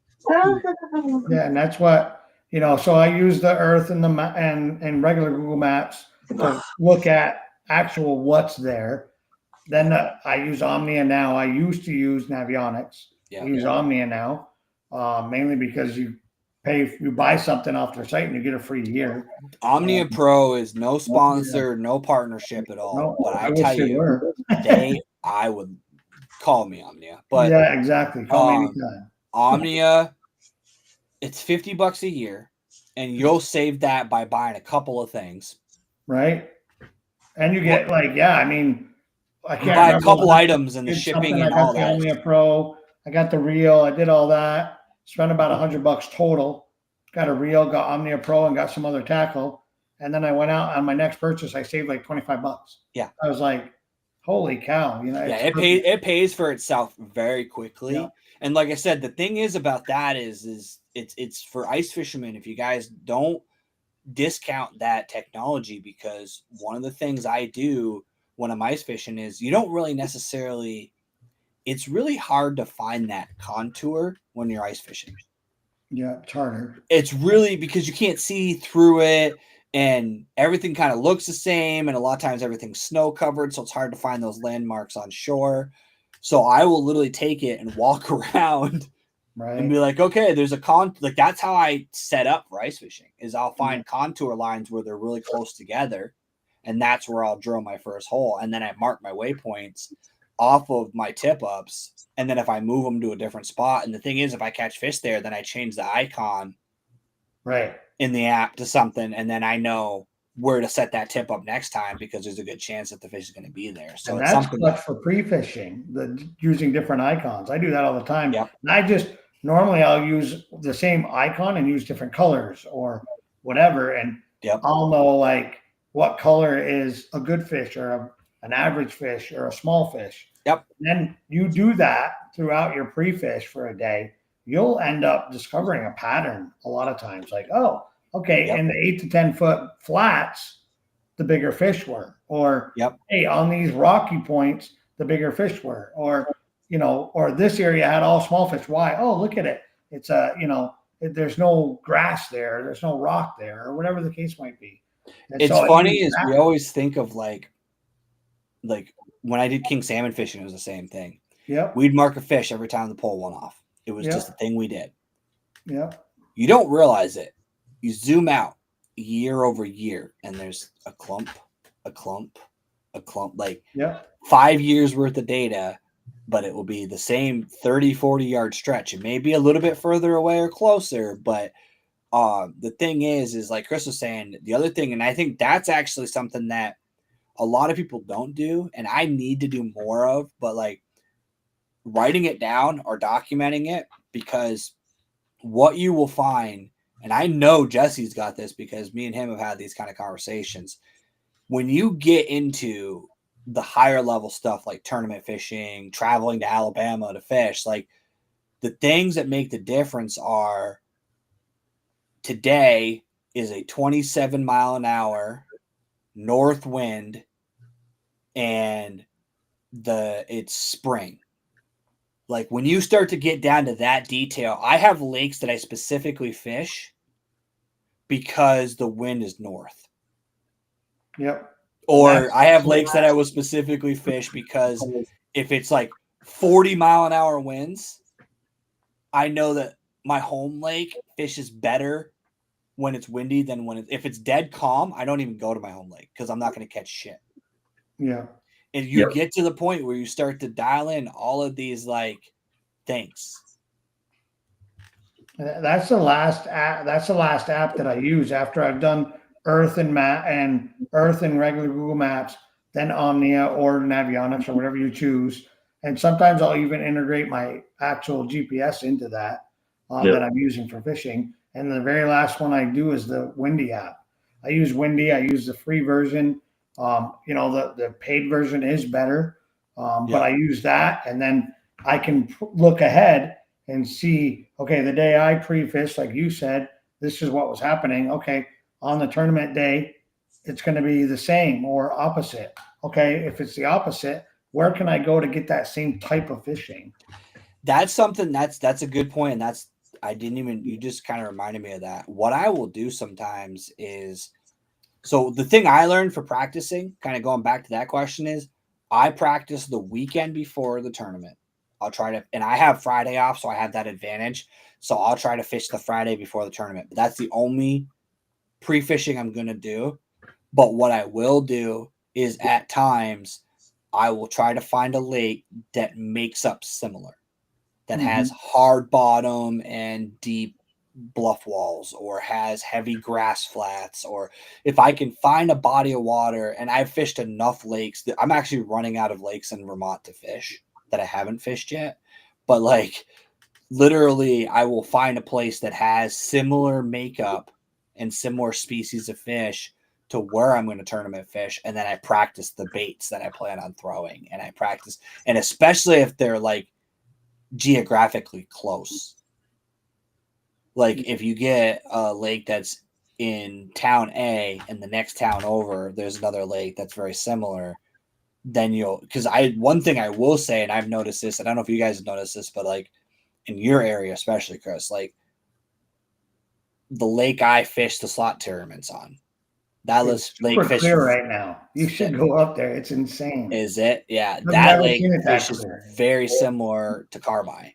Yeah, and that's what, so I use the Earth and and regular Google Maps to look at actual what's there. Then I use Omnia now. I used to use Navionics. I use Omnia now, mainly because you buy something off their site and you get a free year. Omnia Pro is no sponsor, no partnership at all. No, but I wish tell they you, were. I would call me Omnia. But yeah, exactly. Call me anytime. Omnia, it's $50 a year, and you'll save that by buying a couple of things. Right. And you get I can't buy a couple items and the shipping and all that. I got the Omnia Pro, I got the reel, I did all that. Spent about $100 total. Got a reel, got Omnia Pro, and got some other tackle. And then I went out on my next purchase. I saved like $25. Yeah, I was like, "Holy cow!" it pays for itself very quickly. Yeah. And like I said, the thing is about that is it's for ice fishermen. If you guys don't discount that technology, because one of the things I do when I'm ice fishing is you don't really necessarily, it's really hard to find that contour when you're ice fishing. Yeah, it's harder. It's really because you can't see through it and everything kind of looks the same. And a lot of times everything's snow covered. So it's hard to find those landmarks on shore. So I will literally take it and walk around and be like, okay, there's a like that's how I set up for ice fishing is I'll find contour lines where they're really close together. And that's where I'll drill my first hole. And then I mark my waypoints off of my tip ups. And then if I move them to a different spot, and the thing is, if I catch fish there, then I change the icon in the app to something. And then I know where to set that tip up next time because there's a good chance that the fish is going to be there. So and it's that's something clutch for pre-fishing, using different icons. I do that all the time. Yep. And normally I'll use the same icon and use different colors or whatever. And I'll know like what color is a good fish or an average fish or a small fish. Yep. And then you do that throughout your pre-fish for a day. You'll end up discovering a pattern a lot of times. Like, oh, okay, in the 8 to 10 foot flats, the bigger fish were. Or, hey, on these rocky points, the bigger fish were. Or, or this area had all small fish. Why? Oh, look at it. It's there's no grass there. There's no rock there, or whatever the case might be. And it's funny is we always think of like when I did king salmon fishing, it was the same thing. Yep. We'd mark a fish every time the pole went off. It was just a thing we did. Yeah. You don't realize it. You zoom out year over year, and there's a clump, like 5 years worth of data, but it will be the same 30, 40 yard stretch. It may be a little bit further away or closer, but the thing is like Chris was saying, the other thing, and I think that's actually something that a lot of people don't do, and I need to do more of, but like writing it down or documenting it, because what you will find, and I know Jesse's got this because me and him have had these kind of conversations. When you get into the higher level stuff like tournament fishing, traveling to Alabama to fish, like the things that make the difference are today is a 27 mile an hour north wind and it's spring. Like when you start to get down to that detail, I have lakes that I specifically fish because the wind is north. Yep. Or I have lakes that I will specifically fish because if it's like 40 mile an hour winds, I know that my home lake fishes better when it's windy than if it's dead calm. I don't even go to my home lake because I'm not going to catch shit. Yeah. And you get to the point where you start to dial in all of these like things. That's the last app. That's the last app that I use after I've done Earth and regular Google Maps, then Omnia or Navionics or whatever you choose. And sometimes I'll even integrate my actual GPS into that that I'm using for fishing. And the very last one I do is the Windy app. I use Windy. I use the free version. The paid version is better, but I use that, and then I can look ahead and see, okay, the day I pre-fish, like you said, this is what was happening. Okay, on the tournament day, it's going to be the same or opposite. Okay, if it's the opposite, where can I go to get that same type of fishing? That's something that's a good point, and you just kind of reminded me of that. What I will do sometimes is, so the thing I learned for practicing, kind of going back to that question, is I practice the weekend before the tournament. I'll try to, and I have Friday off, so I have that advantage. So I'll try to fish the Friday before the tournament. But that's the only pre-fishing I'm going to do. But what I will do is at times I will try to find a lake that makes up similar, that has hard bottom and deep bluff walls, or has heavy grass flats, or if I can find a body of water. And I've fished enough lakes that I'm actually running out of lakes in Vermont to fish that I haven't fished yet. But like literally I will find a place that has similar makeup and similar species of fish to where I'm going to tournament fish. And then I practice the baits that I plan on throwing, and I practice, and especially if they're like geographically close. Like if you get a lake that's in town A and the next town over, there's another lake that's very similar, then because one thing I will say, and I've noticed this, and I don't know if you guys have noticed this, but like in your area, especially Chris, like the lake I fish the slot tournaments on, that lake fish clear right now. You should go up there. It's insane. Is it? Yeah, I've that never lake seen it that fish is clear. very similar to Carmi.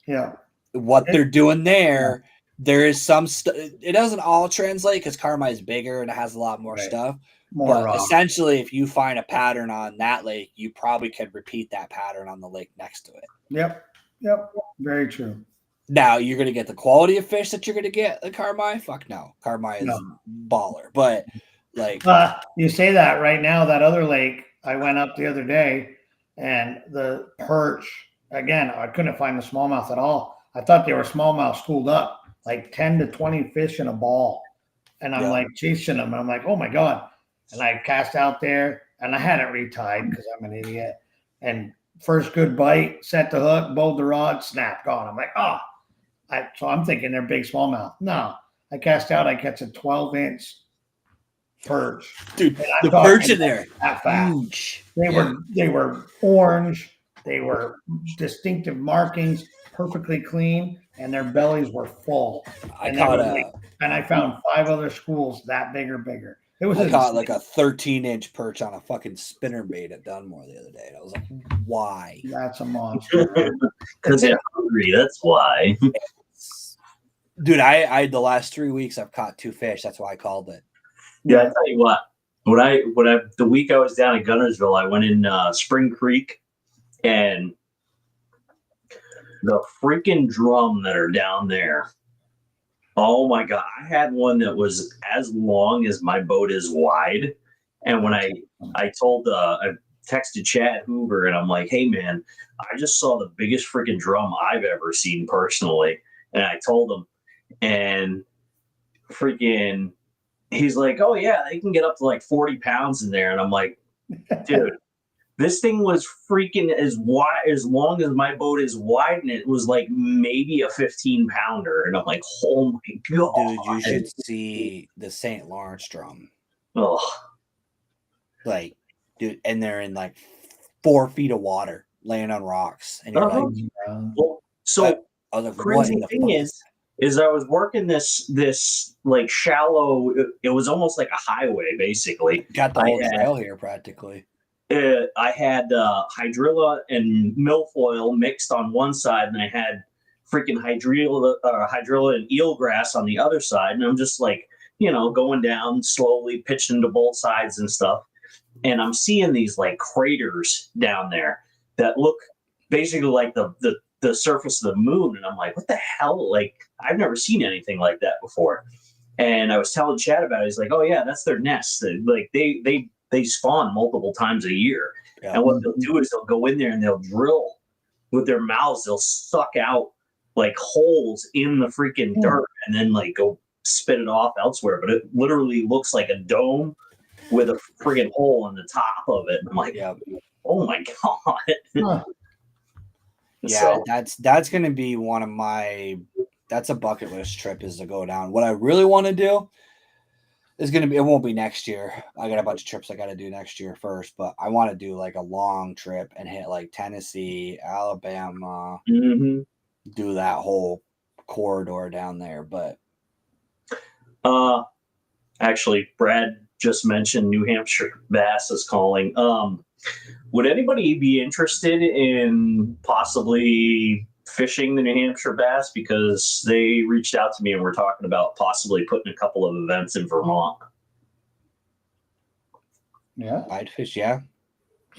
Yeah. What they're doing there, there is some stuff. It doesn't all translate because Carmi is bigger and it has a lot more stuff. But essentially, if you find a pattern on that lake, you probably could repeat that pattern on the lake next to it. Yep. Very true. Now, you're going to get the quality of fish that you're going to get at Carmi? Fuck no. Carmi is baller. But, like... you say that right now, that other lake, I went up the other day, and the perch, again, I couldn't find the smallmouth at all. I thought they were smallmouth schooled up, like 10 to 20 fish in a ball. And I'm like chasing them. And I'm like, oh, my God. And I cast out there, and I hadn't retied because I'm an idiot. And first good bite, set the hook, bowled the rod, snap, gone. I'm like, oh. So I'm thinking they're big smallmouth. No, I cast out. I catch a 12-inch perch. Dude, the perch in there, huge. They were orange. They were distinctive markings, perfectly clean, and their bellies were full. And I found 5 other schools that big or bigger. I caught like a 13-inch perch on a fucking spinnerbait at Dunmore the other day. And I was like, why? That's a monster. Because they're hungry. That's why. Dude, I the last 3 weeks I've caught 2 fish. That's why I called it. Yeah, I tell you what. The week I was down at Gunnersville, I went in Spring Creek, and the freaking drum that are down there. Oh my God. I had one that was as long as my boat is wide. And when I texted Chad Hoover and I'm like, hey man, I just saw the biggest freaking drum I've ever seen personally. And I told him, and freaking, he's like, oh yeah, they can get up to like 40 pounds in there. And I'm like, dude, this thing was freaking as wide, as long as my boat is wide, and it was like maybe a 15-pounder. And I'm like, oh my God. Dude, you should see the St. Lawrence drum. Oh. Like, dude, and they're in like 4 feet of water laying on rocks. And you're like, well, so the crazy thing is I was working this like shallow, it was almost like a highway, basically. Got the whole trail here practically. I had hydrilla and milfoil mixed on one side, and I had freaking hydrilla and eelgrass on the other side. And I'm just like, going down slowly, pitching to both sides and stuff. And I'm seeing these like craters down there that look basically like the surface of the moon. And I'm like, what the hell? Like, I've never seen anything like that before. And I was telling Chad about it. He's like, oh yeah, that's their nest. Like they spawn multiple times a year. Yeah. And what they'll do is they'll go in there and they'll drill with their mouths. They'll suck out like holes in the freaking dirt and then like go spit it off elsewhere. But it literally looks like a dome with a freaking hole in the top of it. And I'm like, oh my God. Huh. Yeah, that's going to be one of that's a bucket list trip, is to go down. What I really want to do is going to be, it won't be next year. I got a bunch of trips I got to do next year first, but I want to do like a long trip and hit like Tennessee, Alabama, do that whole corridor down there. But actually, Brad just mentioned New Hampshire bass is calling. Would anybody be interested in possibly fishing the New Hampshire bass? Because they reached out to me and we're talking about possibly putting a couple of events in Vermont. Yeah, I'd fish. Yeah.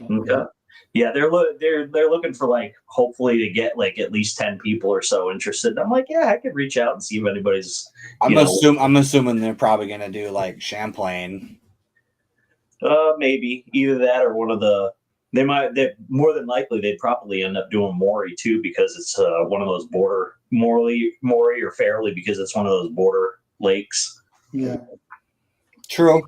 Okay. Yeah, they're looking for like hopefully to get like at least 10 people or so interested. I'm like, yeah, I could reach out and see if anybody's. I'm assuming they're probably gonna do like Champlain. Maybe either that or one of the. They more than likely they'd probably end up doing Maury too, because it's one of those border Maury or Fairleigh, because it's one of those border lakes. Yeah, true.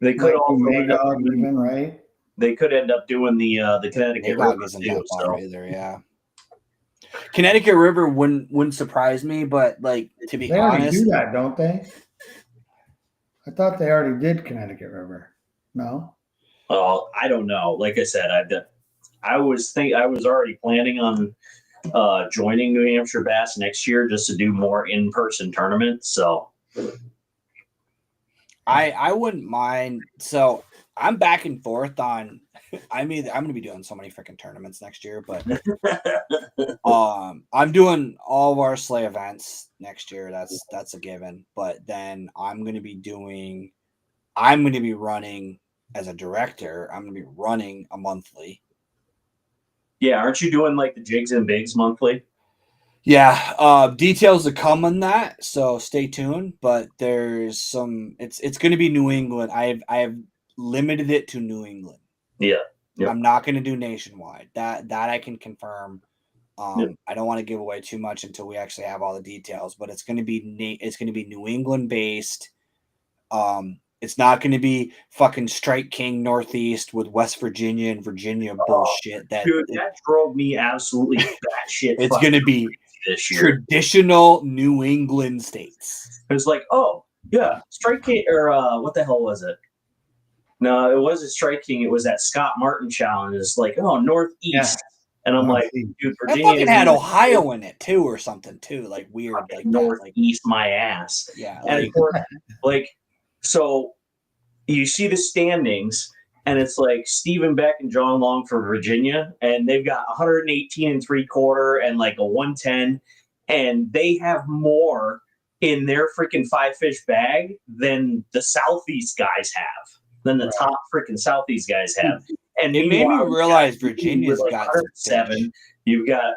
They could even right. They could end up doing the Connecticut River too. So. Either, yeah. Connecticut River wouldn't surprise me, but like to be They already honest, do that, don't they? I thought they already did Connecticut River. No. Well, I don't know. Like I said, I was already planning on joining New Hampshire Bass next year just to do more in-person tournaments. So I wouldn't mind. So I'm back and forth on. I'm going to be doing so many freaking tournaments next year, but I'm doing all of our sleigh events next year. That's a given. But then I'm going to be running as a director. I'm going to be running a monthly. yeah, aren't you doing like the Jigs and Bigs monthly? Yeah, details to come on that, so stay tuned. But there's some. It's going to be New England. I have limited it to New England. Yeah. Yep. I'm not going to do nationwide. That I can confirm. Yep. I don't want to give away too much until we actually have all the details. But it's going to be New England based. It's not going to be fucking Strike King Northeast with West Virginia and Virginia bullshit. That drove me absolutely batshit. It's going to be this year. Traditional New England states. It was like, oh yeah, Strike King, or what the hell was it? No, it wasn't Strike King. It was that Scott Martin challenge. It's like, oh, Northeast. Yeah. And I'm like, dude, Virginia. I fucking had Ohio in it too, or something too, like weird, like Northeast, my ass. Yeah, and like, so you see the standings, and it's like Stephen Beck and John Long for Virginia, and they've got 118 3/4 and like a 110, and they have more in their freaking 5-fish bag than the Southeast guys have, than the top freaking Southeast guys have. And it made me realize Virginia's like got 107. You've got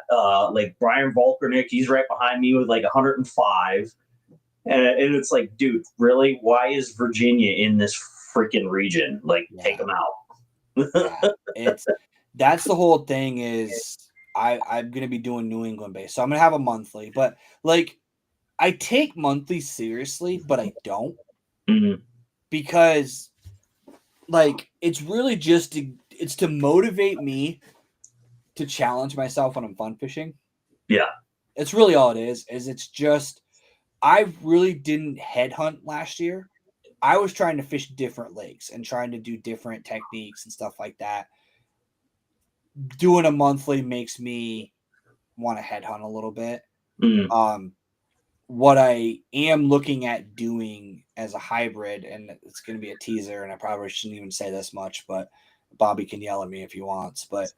like Brian Volkernick, he's right behind me with like 105. And it's like, dude, really? Why is Virginia in this freaking region? Like, take them out. That's the whole thing. Is I'm gonna be doing New England based, so I'm gonna have a monthly. But like, I take monthly seriously, but I don't because like it's really just it's to motivate me to challenge myself when I'm fun fishing. Yeah, it's really all it is. It's just. I really didn't headhunt last year. I was trying to fish different lakes and trying to do different techniques and stuff like that. Doing a monthly makes me want to headhunt a little bit. What I am looking at doing as a hybrid, and it's going to be a teaser, and I probably shouldn't even say this much, but Bobby can yell at me if he wants. But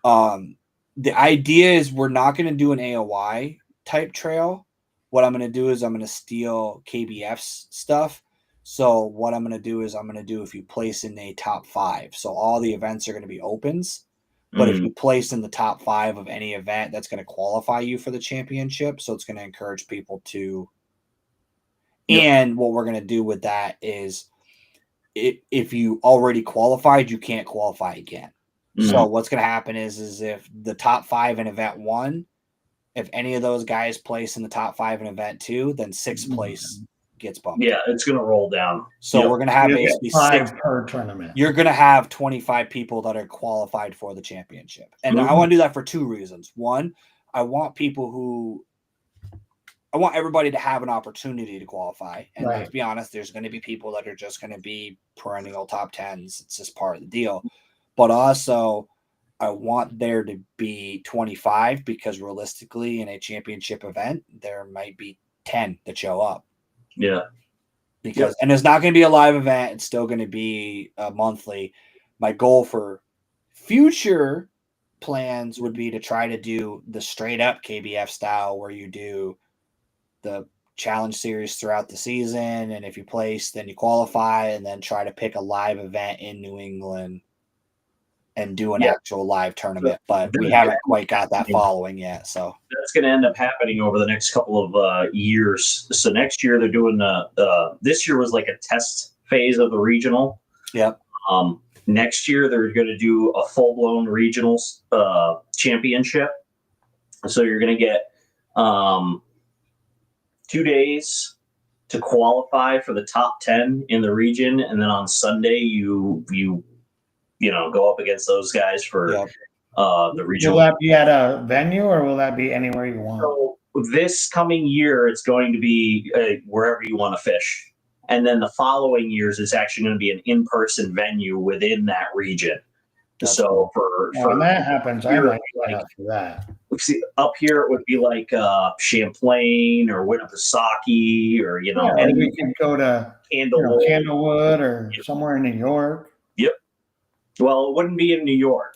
the idea is we're not going to do an AOY type trail. What I'm going to do is I'm going to steal KBF's stuff. So what I'm going to do is if you place in a top 5. So all the events are going to be opens. But if you place in the top 5 of any event, that's going to qualify you for the championship. So it's going to encourage people to. Yep. And what we're going to do with that is if you already qualified, you can't qualify again. So what's going to happen is if the top 5 in event 1, if any of those guys place in the top 5 in event 2, then 6th place gets bumped. Yeah, it's going to roll down. So we're going to have basically 5 per tournament. You're going to have 25 people that are qualified for the championship. And I want to do that for 2 reasons. One, I want everybody to have an opportunity to qualify. And let's be honest, there's going to be people that are just going to be perennial top 10s. It's just part of the deal. But also, I want there to be 25 because realistically in a championship event, there might be 10 that show up. Yeah. And it's not going to be a live event. It's still going to be a monthly. My goal for future plans would be to try to do the straight up KBF style where you do the challenge series throughout the season. And if you place, then you qualify and then try to pick a live event in New England and do an actual live tournament, but we haven't quite got that following yet. So that's going to end up happening over the next couple of years. So next year they're doing this year was like a test phase of the regional. Yep. Next year they're going to do a full blown regional championship. So you're going to get 2 days to qualify for the top 10 in the region, and then on Sunday you go up against those guys for The regional. Will that be at a venue or will that be anywhere you want? So this coming year, it's going to be wherever you want to fish. And then the following years, it's actually going to be an in-person venue within that region. That's so for when that happens, I might like, sign up for that. See, up here it would be like Champlain or Winnipesaukee or and we could go to Candlewood. Candlewood or somewhere in New York. Yep. Well, it wouldn't be in New York.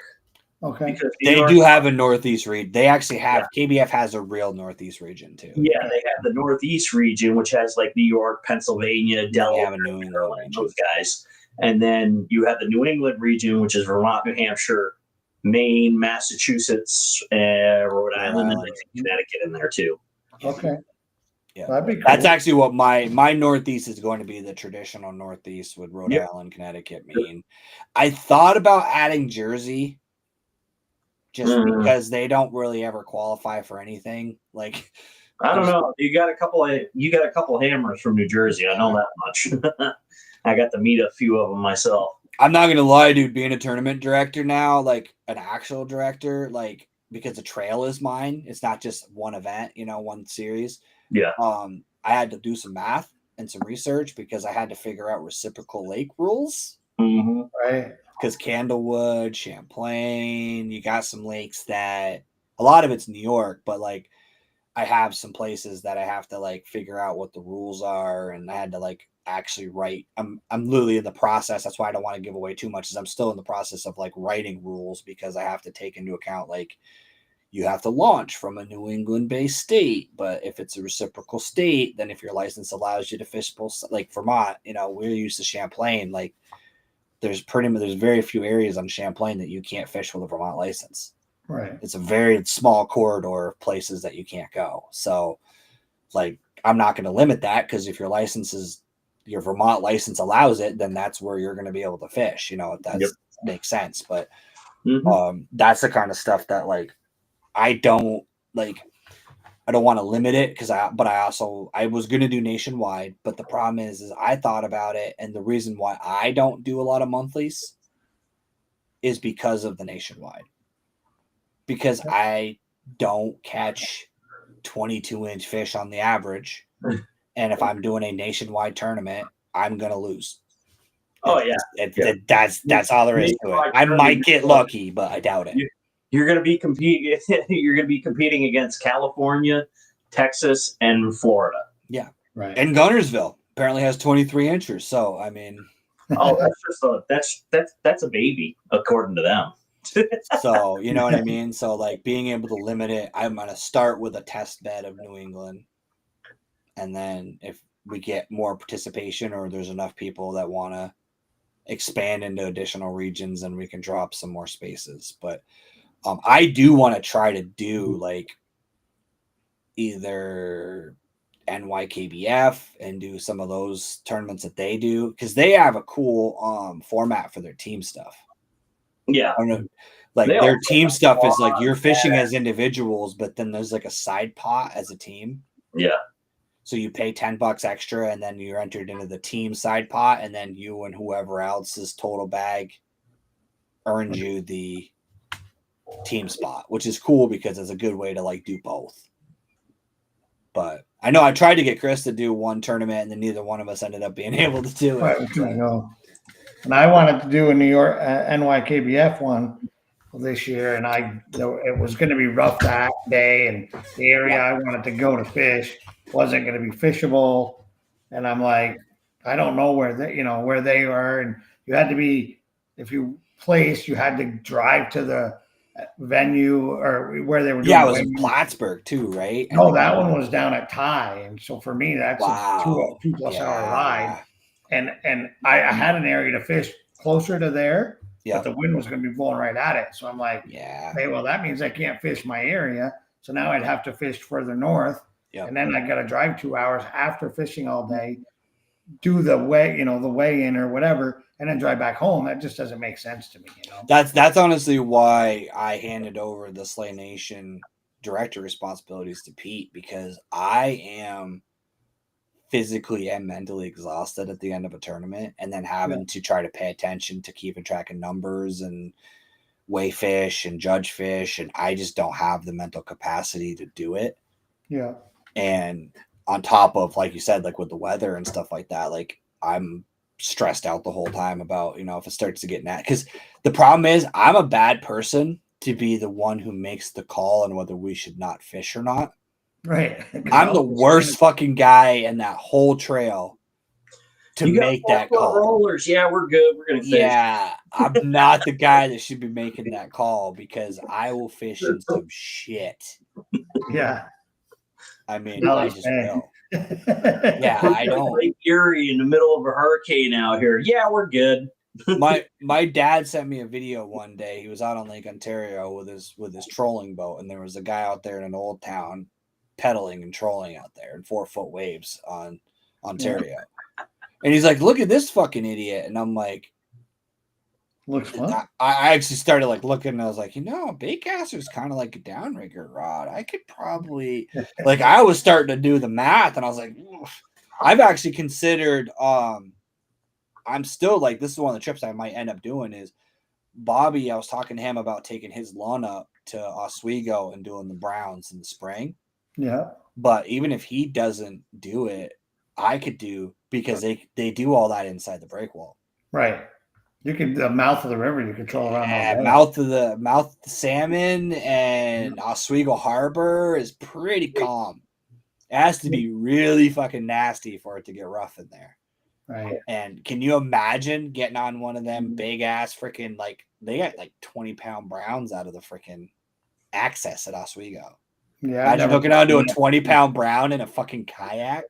Okay. Because they do have a Northeast region. They actually have KBF has a real Northeast region too. Yeah, they have the Northeast region, which has like New York, Pennsylvania, Delaware, New England those guys. And then you have the New England region, which is Vermont, New Hampshire, Maine, Massachusetts, Rhode Island, and Connecticut in there too. Okay. Yeah, that'd be cool. That's actually what my Northeast is going to be, the traditional Northeast with Rhode Island, Connecticut, Maine. I thought about adding Jersey just because they don't really ever qualify for anything. Like, I don't know. You got a couple hammers from New Jersey. I know that much. I got to meet a few of them myself. I'm not gonna lie, dude. Being a tournament director now, like an actual director, like because the trail is mine. It's not just one event, one series. Yeah. I had to do some math and some research because I had to figure out reciprocal lake rules. Mm-hmm. Right. Because Candlewood, Champlain, you got some lakes that a lot of it's New York, but like I have some places that I have to like figure out what the rules are, and I had to like actually write. I'm literally in the process. That's why I don't want to give away too much. Is I'm still in the process of like writing rules because I have to take into account like you have to launch from a New England-based state, but if it's a reciprocal state, then if your license allows you to fish both, like Vermont, we're used to Champlain. Like there's very few areas on Champlain that you can't fish with a Vermont license. Right. It's a very small corridor of places that you can't go. So like, I'm not going to limit that because if your Vermont license allows it, then that's where you're going to be able to fish. That makes sense. But that's the kind of stuff that like I don't want to limit it because I was going to do nationwide, but the problem is I thought about it, and the reason why I don't do a lot of monthlies is because of the nationwide. Because I don't catch 22-inch fish on the average. And if I'm doing a nationwide tournament, I'm going to lose. Oh, That's all there is to it. I might get lucky, but I doubt it. You're going to be competing. You're going to be competing against California, Texas, and Florida. Yeah. Right. And Gunnersville apparently has 23 inches. So, I mean. That's a baby, according to them. So, you know what I mean? So, like, being able to limit it, I'm going to start with a test bed of New England. And then if we get more participation or there's enough people that want to expand into additional regions, then we can drop some more spaces. But I do want to try to do, like, either NYKBF and do some of those tournaments that they do because they have a cool format for their team stuff. Yeah. I don't know, like their team stuff is like you're fishing as individuals, but then there's like a side pot as a team. Yeah. So you pay $10 extra and then you're entered into the team side pot, and then you and whoever else's total bag earns you the team spot, which is cool because it's a good way to like do both. But I know I tried to get Chris to do one tournament, and then neither one of us ended up being able to do it. Right, I know. And I wanted to do a New York NYKBF one this year, and it was going to be rough that day, and the area I wanted to go to fish wasn't going to be fishable. And I'm like, I don't know where they are, and you had to be, if you placed, you had to drive to the venue or where they were doing. Yeah, it was in Plattsburgh too, right? No, that one was down at Ty, and so for me, that's a 2+ hour ride. And I had an area to fish closer to there, but the wind was going to be blowing right at it. So I'm like, hey, well, that means I can't fish my area. So now I'd have to fish further north, and then I got to drive 2 hours after fishing all day, do the weigh in or whatever, and then drive back home. That just doesn't make sense to me. That's honestly why I handed over the Slay Nation director responsibilities to Pete, because I am physically and mentally exhausted at the end of a tournament, and then having to try to pay attention to keeping track of numbers and weigh fish and judge fish, and I just don't have the mental capacity to do it. Yeah. And on top of, like you said, like with the weather and stuff like that, like I'm stressed out the whole time about, if it starts to get nat. Because the problem is I'm a bad person to be the one who makes the call on whether we should not fish or not. Right. I'm the worst fucking guy in that whole trail to make that call. Rollers. Yeah, we're good. We're gonna fish. Yeah, I'm not the guy that should be making that call because I will fish in some shit. Yeah. I mean, I just will. Yeah, Yeah, I don't. Lake Erie in the middle of a hurricane out here. Yeah, we're good. My dad sent me a video one day. He was out on Lake Ontario with his trolling boat, and there was a guy out there in an old town pedaling and trolling out there in 4-foot waves on Ontario. Yeah. And he's like, "Look at this fucking idiot," and I'm like, looks fun. I actually started like looking, and I was like, baitcaster is kind of like a downrigger rod. I could probably like I was starting to do the math, and I was like, oof. I've actually considered. I'm still like, this is one of the trips I might end up doing is Bobby. I was talking to him about taking his lawn up to Oswego and doing the browns in the spring. Yeah. But even if he doesn't do it, I could do, because they do all that inside the breakwall. Right. You could, the mouth of the river, you control around all day. Mouth of the salmon and Oswego Harbor is pretty calm. It has to be really fucking nasty for it to get rough in there. Right. And can you imagine getting on one of them big ass freaking, like, they got like 20-pound browns out of the freaking access at Oswego. Yeah. Imagine hooking onto a 20-pound brown in a fucking kayak.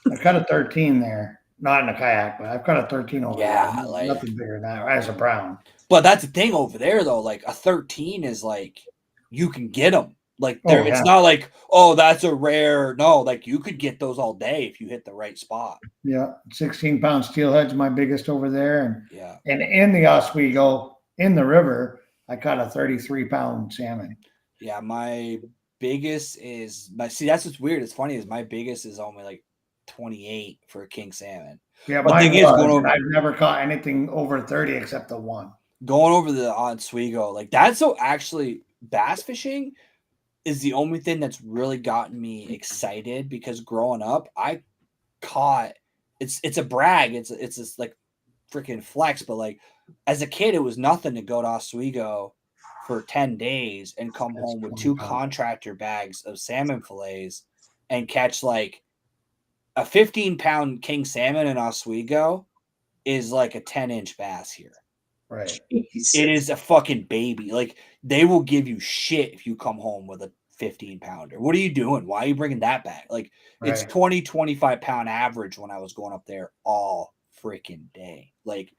I caught a 13 there. Not in a kayak, but I've caught a 13 over there. Like, nothing bigger than that as a brown. But that's the thing over there, though. Like a 13 is like, you can get them. Like it's not like, oh, that's a rare. No, like you could get those all day if you hit the right spot. Yeah, 16-pound steelhead's my biggest over there, and in the Oswego in the river, I caught a 33-pound salmon. Yeah, my biggest is see. That's what's weird. It's funny is my biggest is only like 28 for a king salmon. Yeah, but thing is, I've never caught anything over 30 except the one. Going over the Oswego, like that's so actually bass fishing is the only thing that's really gotten me excited, because growing up, I caught it's a brag. It's this like freaking flex, but like as a kid, it was nothing to go to Oswego for 10 days and come home with 2 contractor bags of salmon fillets and catch like a 15-pound king salmon in Oswego is like a 10-inch bass here. Right. Jesus. It is a fucking baby. Like they will give you shit if you come home with a 15-pounder. What are you doing? Why are you bringing that back? Like it's 20-25 pound average when I was going up there all freaking day. Like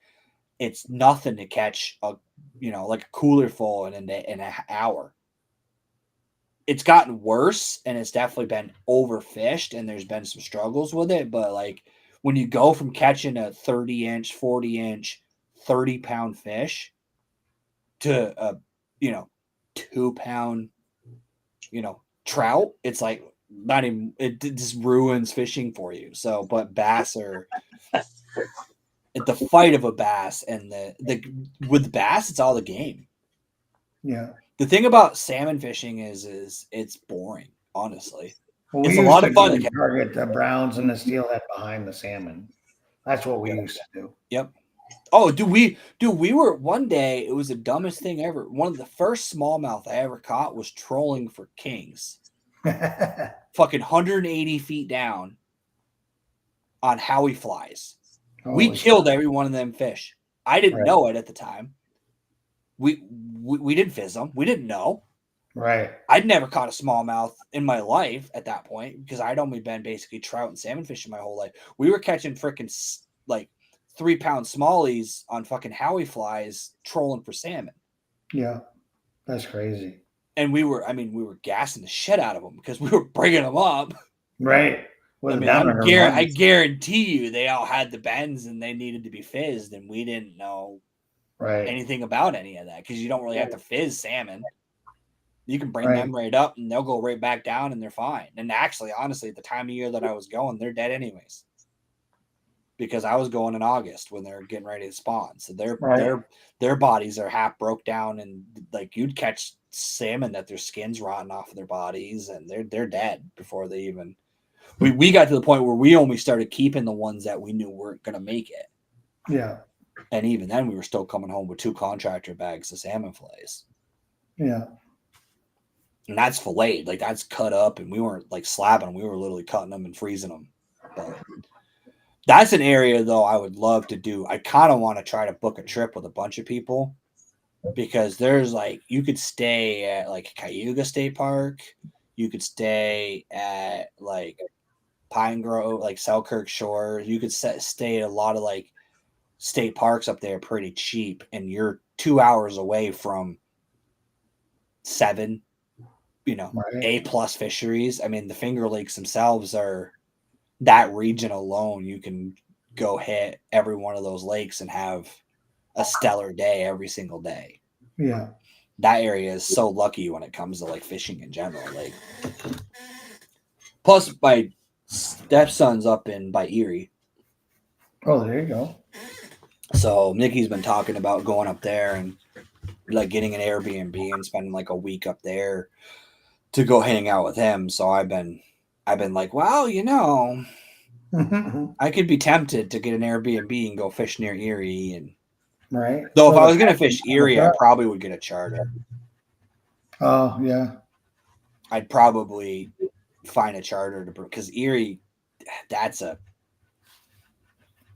it's nothing to catch a, like a cooler full in an hour. It's gotten worse, and it's definitely been overfished, and there's been some struggles with it. But like when you go from catching a 30-inch, 40-inch, 30-pound fish to a 2-pound trout, it's like not even, it just ruins fishing for you. So but bass are the fight of a bass, and the with bass it's all the game. Yeah, the thing about salmon fishing is it's boring, honestly. Well, it's a lot of fun to target the browns and the steelhead behind the salmon. That's what we used to do. Yep. Oh, we were one day, it was the dumbest thing ever. One of the first smallmouth I ever caught was trolling for kings. Fucking 180 feet down on Howie flies. We killed every one of them fish. I didn't know it at the time. We didn't fizz them. We didn't know. Right. I'd never caught a smallmouth in my life at that point, because I'd only been basically trout and salmon fishing my whole life. We were catching freaking like 3-pound smallies on fucking Howie flies trolling for salmon. Yeah, that's crazy. And we were gassing the shit out of them because we were bringing them up. Right. I guarantee you they all had the bends and they needed to be fizzed, and we didn't know anything about any of that, because you don't really have to fizz salmon. You can bring them right up and they'll go right back down and they're fine. And actually, honestly, at the time of year that I was going, they're dead anyways. because I was going in August when they're getting ready to spawn. So Right. their bodies are half broke down, and like you'd catch salmon that their skin's rotting off of their bodies, and they're dead before they even. We got to the point where we only started keeping the ones that we knew weren't going to make it. Yeah. And even then, we were still coming home with 2 contractor bags of salmon fillets. Yeah. And that's filleted, like that's cut up, and we weren't like slabbing them. We were literally cutting them and freezing them. But that's an area though I would love to do. I kind of want to try to book a trip with a bunch of people, because there's like you could stay at like Cayuga State Park, you could stay at like Pine Grove, like Selkirk Shores. You could stay at a lot of like state parks up there pretty cheap, and you're 2 hours away from 7, Right. A+ fisheries. I mean, the Finger Lakes themselves are that region alone. You can go hit every one of those lakes and have a stellar day every single day. Yeah. That area is so lucky when it comes to like fishing in general. Like, plus my stepson's up by Erie. Oh, there you go. So Nikki's been talking about going up there and like getting an Airbnb and spending like a week up there to go hang out with him. So I've been like, well, I could be tempted to get an Airbnb and go fish near Erie. And Right. though if I was going to fish Erie, I probably would get a charter. Oh, yeah. I'd probably find a charter because Erie,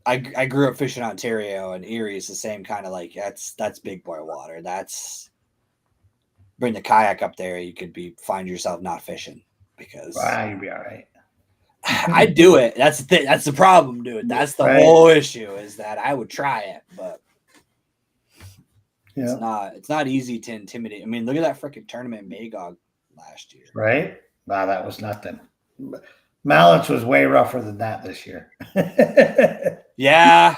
I grew up fishing Ontario, and Erie is the same kind of like that's big boy water. That's bring the kayak up there, you could find yourself not fishing because You'd be all right. I'd do it. That's the thing. That's the problem, dude. That's the whole issue is that I would try it, but it's not easy to intimidate. I mean, look at that freaking tournament in Magog last year. Right? Wow, that was nothing. Mallets was way rougher than that this year. Yeah.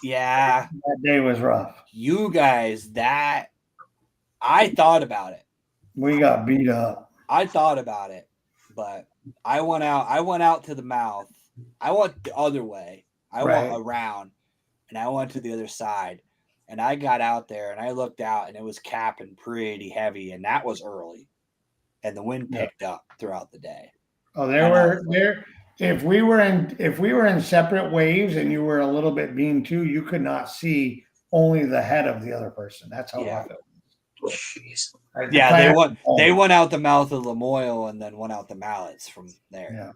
That day was rough. You guys, I thought about it. We got beat up. I thought about it, but I went out to the mouth. I went the other way. I went around, and I went to the other side, and I got out there, and I looked out, and it was capping pretty heavy, and that was early, and the wind picked up throughout the day. Oh, if we were in separate waves and you were a little bit beam too, you could not see only the head of the other person. That's how rough it was. Jeez. They went out the mouth of Lamoille and then went out the Mallets from there. Yeah.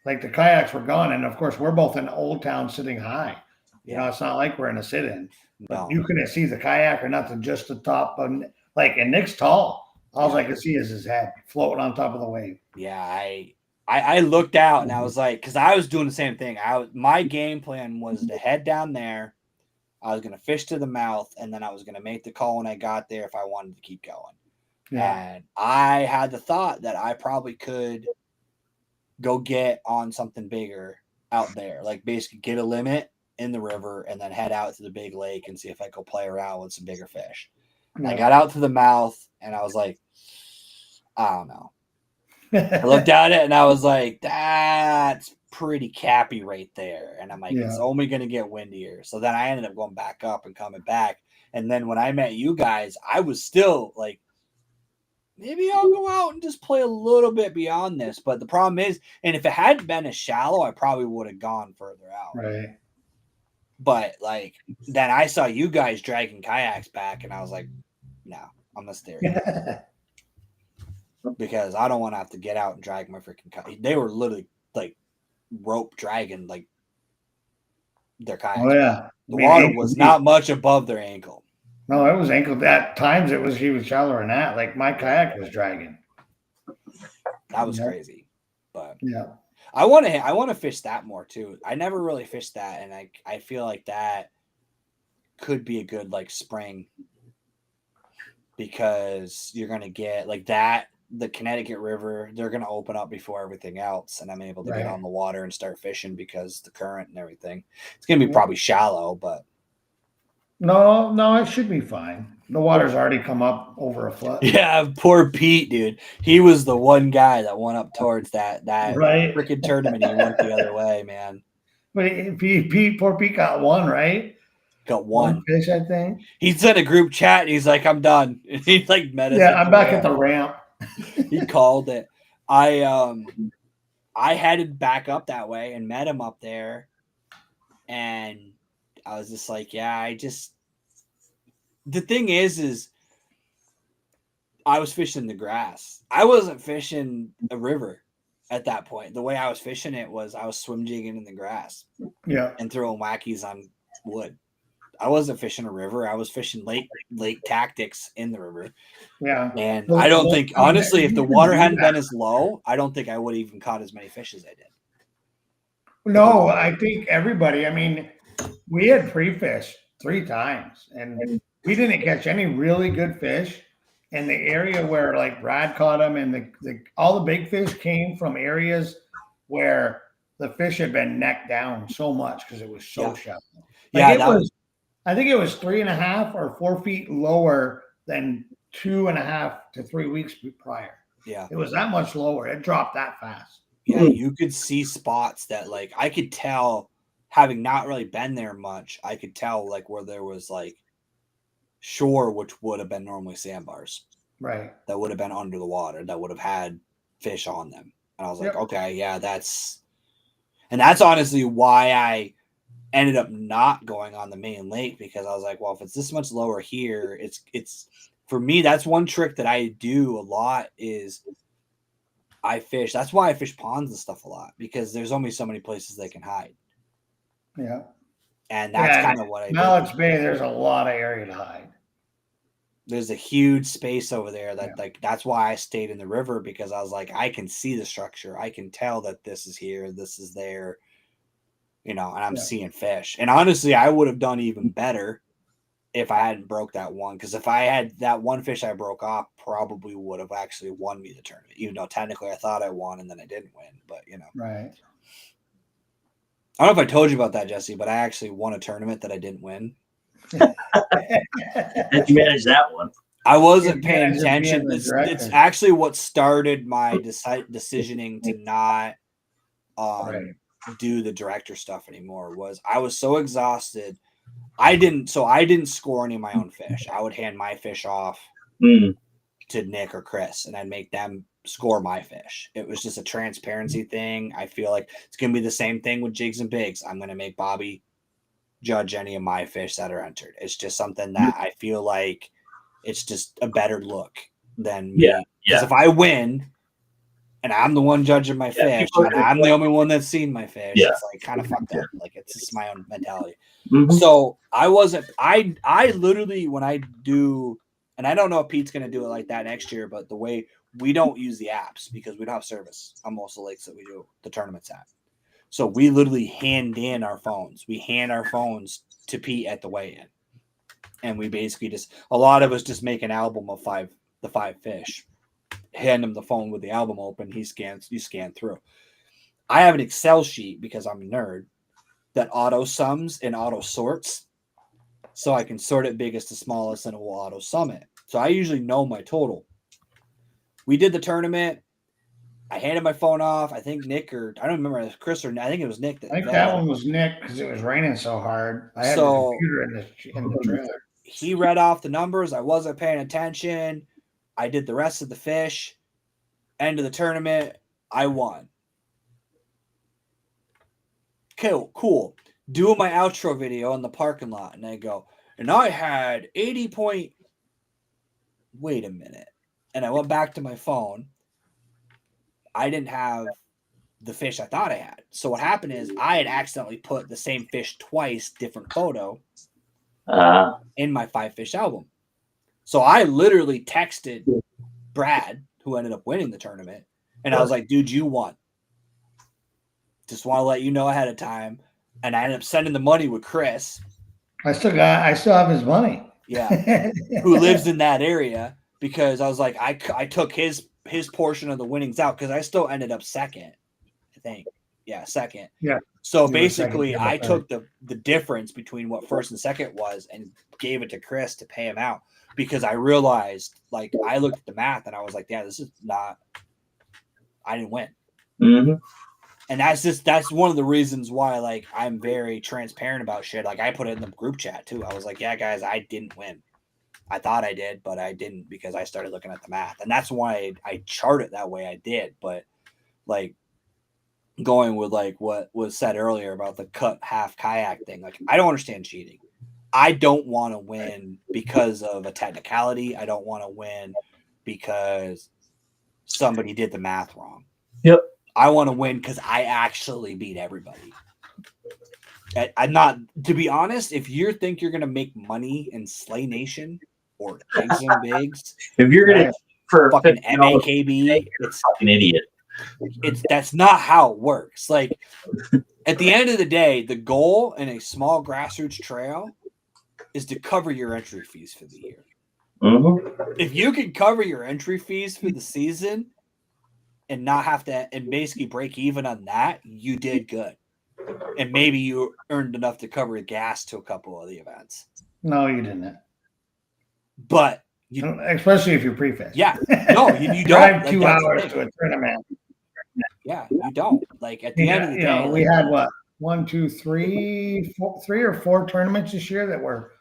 Like the kayaks were gone, and of course we're both in Old Town sitting high. It's not like we're in a sit-in. But you couldn't see the kayak or nothing, just the top. And Nick's tall. All I could see is his head floating on top of the wave. Yeah, I looked out and I was like, because I was doing the same thing. My game plan was to head down there. I was going to fish to the mouth, and then I was going to make the call when I got there if I wanted to keep going. Yeah. And I had the thought that I probably could go get on something bigger out there, like basically get a limit in the river and then head out to the big lake and see if I could play around with some bigger fish. Yeah. I got out to the mouth and I was like, I don't know. I looked at it and I was like, that's pretty cappy right there. And I'm like, it's only going to get windier. So then I ended up going back up and coming back. And then when I met you guys, I was still like, maybe I'll go out and just play a little bit beyond this. But the problem is, and if it hadn't been as shallow, I probably would have gone further out. Right. But then I saw you guys dragging kayaks back and I was like, no, I'm going to stay here. Because I don't want to have to get out and drag my freaking kayak. They were literally rope dragging their kayaks. Oh yeah, the water was not much above their ankle. No, it was ankle. At times it was even shallower than that. Like my kayak was dragging. That was crazy. But yeah, I want to fish that more too. I never really fished that, and I feel like that could be a good spring, because you're gonna get that. The Connecticut River, they're going to open up before everything else, and I'm able to get on the water and start fishing because the current and everything. It's going to be probably shallow, but no, it should be fine. The water's already come up over a foot. Yeah, poor Pete, dude. He was the one guy that went up towards that freaking tournament. He went the other way, man. But poor Pete got one, right? Got one fish, I think. He sent a group chat. And he's like, "I'm done." And he like met us. Yeah, I'm back at the ramp. He called it. I headed back up that way and met him up there, and I was just like, "Yeah, the thing is I was fishing the grass. I wasn't fishing a river at that point. The way I was fishing it was I was swim jigging in the grass, and throwing wackies on wood. I wasn't fishing a river. I was fishing lake tactics in the river. Yeah. And I don't think, honestly, if the water hadn't been as low, I don't think I would have even caught as many fish as I did. No, I think everybody, I mean, we had pre-fish 3 times and we didn't catch any really good fish. And the area where like Brad caught them and all the big fish came from areas where the fish had been necked down so much because it was so shallow. Like I think it was 3.5 or 4 feet lower than 2.5 to 3 weeks prior. Yeah. It was that much lower. It dropped that fast. Yeah, you could see spots that like I could tell, having not really been there much, I could tell like where there was like shore, which would have been normally sandbars. Right. That would have been under the water, that would have had fish on them. And I was like, okay, yeah, that's honestly why I ended up not going on the main lake, because I was like, well, if it's this much lower here, it's for me, that's one trick that I do a lot is I fish. That's why I fish ponds and stuff a lot, because there's only so many places they can hide. Yeah. And that's kind of what I do. Knowledge Bay, there's a lot of area to hide. There's a huge space over there that like that's why I stayed in the river, because I was like, I can see the structure. I can tell that this is here, this is there, and I'm seeing fish. And honestly, I would have done even better if I hadn't broke that one, because if I had that one fish I broke off, probably would have actually won me the tournament, even though technically I thought I won and then I didn't win. But right. I don't know if I told you about that, Jesse, but I actually won a tournament that I didn't win. How'd you manage that one? I wasn't paying attention. It's actually what started my decisioning to not do the director stuff anymore. Was I was so exhausted. I didn't score any of my own fish. I would hand my fish off to Nick or Chris, and I'd make them score my fish. It was just a transparency thing. I feel like it's going to be the same thing with jigs and bigs. I'm going to make Bobby judge any of my fish that are entered. It's just something that I feel like it's just a better look than me. Because if I win and I'm the one judging my fish and I'm the only one that's seen my fish, it's like kind of fucked up. Like it's just my own mentality. So I literally, when I do, and I don't know if Pete's going to do it like that next year, but the way we don't use the apps because we don't have service on most of the lakes that we do the tournaments at. So we literally hand in our phones. We hand our phones to Pete at the weigh-in. And we basically a lot of us just make an album of the five fish. Hand him the phone with the album open. You scan through. I have an Excel sheet because I'm a nerd that auto sums and auto sorts. So I can sort it biggest to smallest and it will auto sum it. So I usually know my total. We did the tournament. I handed my phone off. I think Nick I don't remember if it was Chris or I think it was Nick. I think that one was Nick because it was raining so hard. I had the computer in the trailer. He read off the numbers. I wasn't paying attention. I did the rest of the fish. End of the tournament, I won. Okay, cool. Doing my outro video in the parking lot, and I go, and I had 80 point. Wait a minute. And I went back to my phone. I didn't have the fish I thought I had. So what happened is I had accidentally put the same fish twice, different photo, in my 5-fish album. So I literally texted Brad, who ended up winning the tournament, and I was like, dude, you won. Just want to let you know ahead of time. And I ended up sending the money with Chris. I still have his money. Yeah. Who lives in that area, because I was like, I took his portion of the winnings out because I still ended up second, I think. Yeah, second. Yeah. So basically, I took the difference between what first and second was and gave it to Chris to pay him out, because I realized, like, I looked at the math and I was like, yeah, this is not, I didn't win. And that's one of the reasons why, like, I'm very transparent about shit. Like, I put it in the group chat too. I was like, yeah, guys, I didn't win. I thought I did, but I didn't because I started looking at the math. And that's why I chart it that way I did. But like going with like what was said earlier about the cut half kayak thing, like I don't understand cheating. I don't want to win because of a technicality. I don't want to win because somebody did the math wrong. Yep. I want to win because I actually beat everybody. I'm not, to be honest, if you think you're going to make money in Slay Nation or Eggs and Bigs, if you're going to for fucking MAKB, it's fucking idiot. That's not how it works. Like, at the end of the day, the goal in a small grassroots trail is to cover your entry fees for the year. Mm-hmm. If you can cover your entry fees for the season and not have to, and basically break even on that, you did good. And maybe you earned enough to cover the gas to a couple of the events. No, you didn't. But especially if you're pre-fish. Yeah. No, you drive don't. 2 hours to a tournament. Yeah, you don't. Like at the end of the day, we had what 1, 2, 3, 3 or 4 tournaments this year that were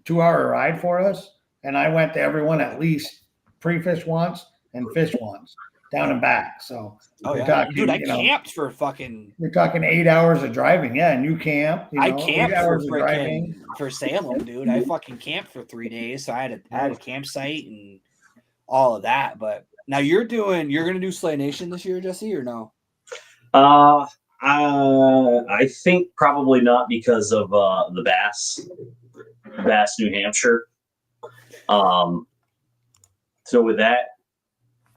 2-hour ride for us, and I went to everyone at least pre-fish once and fish once, down and back. So talking, dude, I camped for fucking. You're talking 8 hours of driving, yeah, and you camp. I camped for Salem, dude. I fucking camped for 3 days, so I had a campsite and all of that. But now you're gonna do Slay Nation this year, Jesse, or no? I think probably not because of the Bass, New Hampshire. So with that,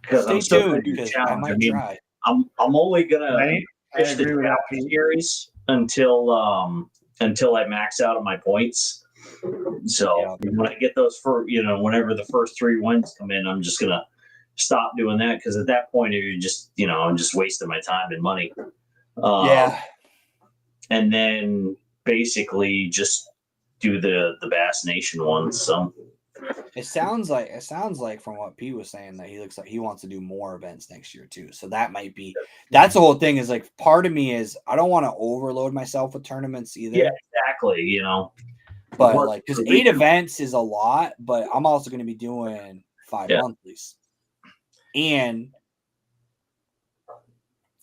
because I'm still going to do the challenge. I mean, try. I'm only gonna fish the challenge series until I max out on my points. So when I get those whenever the first 3 wins come in, I'm just gonna stop doing that because at that point you're just I'm just wasting my time and money. And then basically just do the Bass Nation ones. So it sounds like from what P was saying that he looks like he wants to do more events next year too. So that's the whole thing is like part of me is I don't want to overload myself with tournaments either. Yeah, exactly. But like because 8 events is a lot, but I'm also going to be doing 5 monthlies and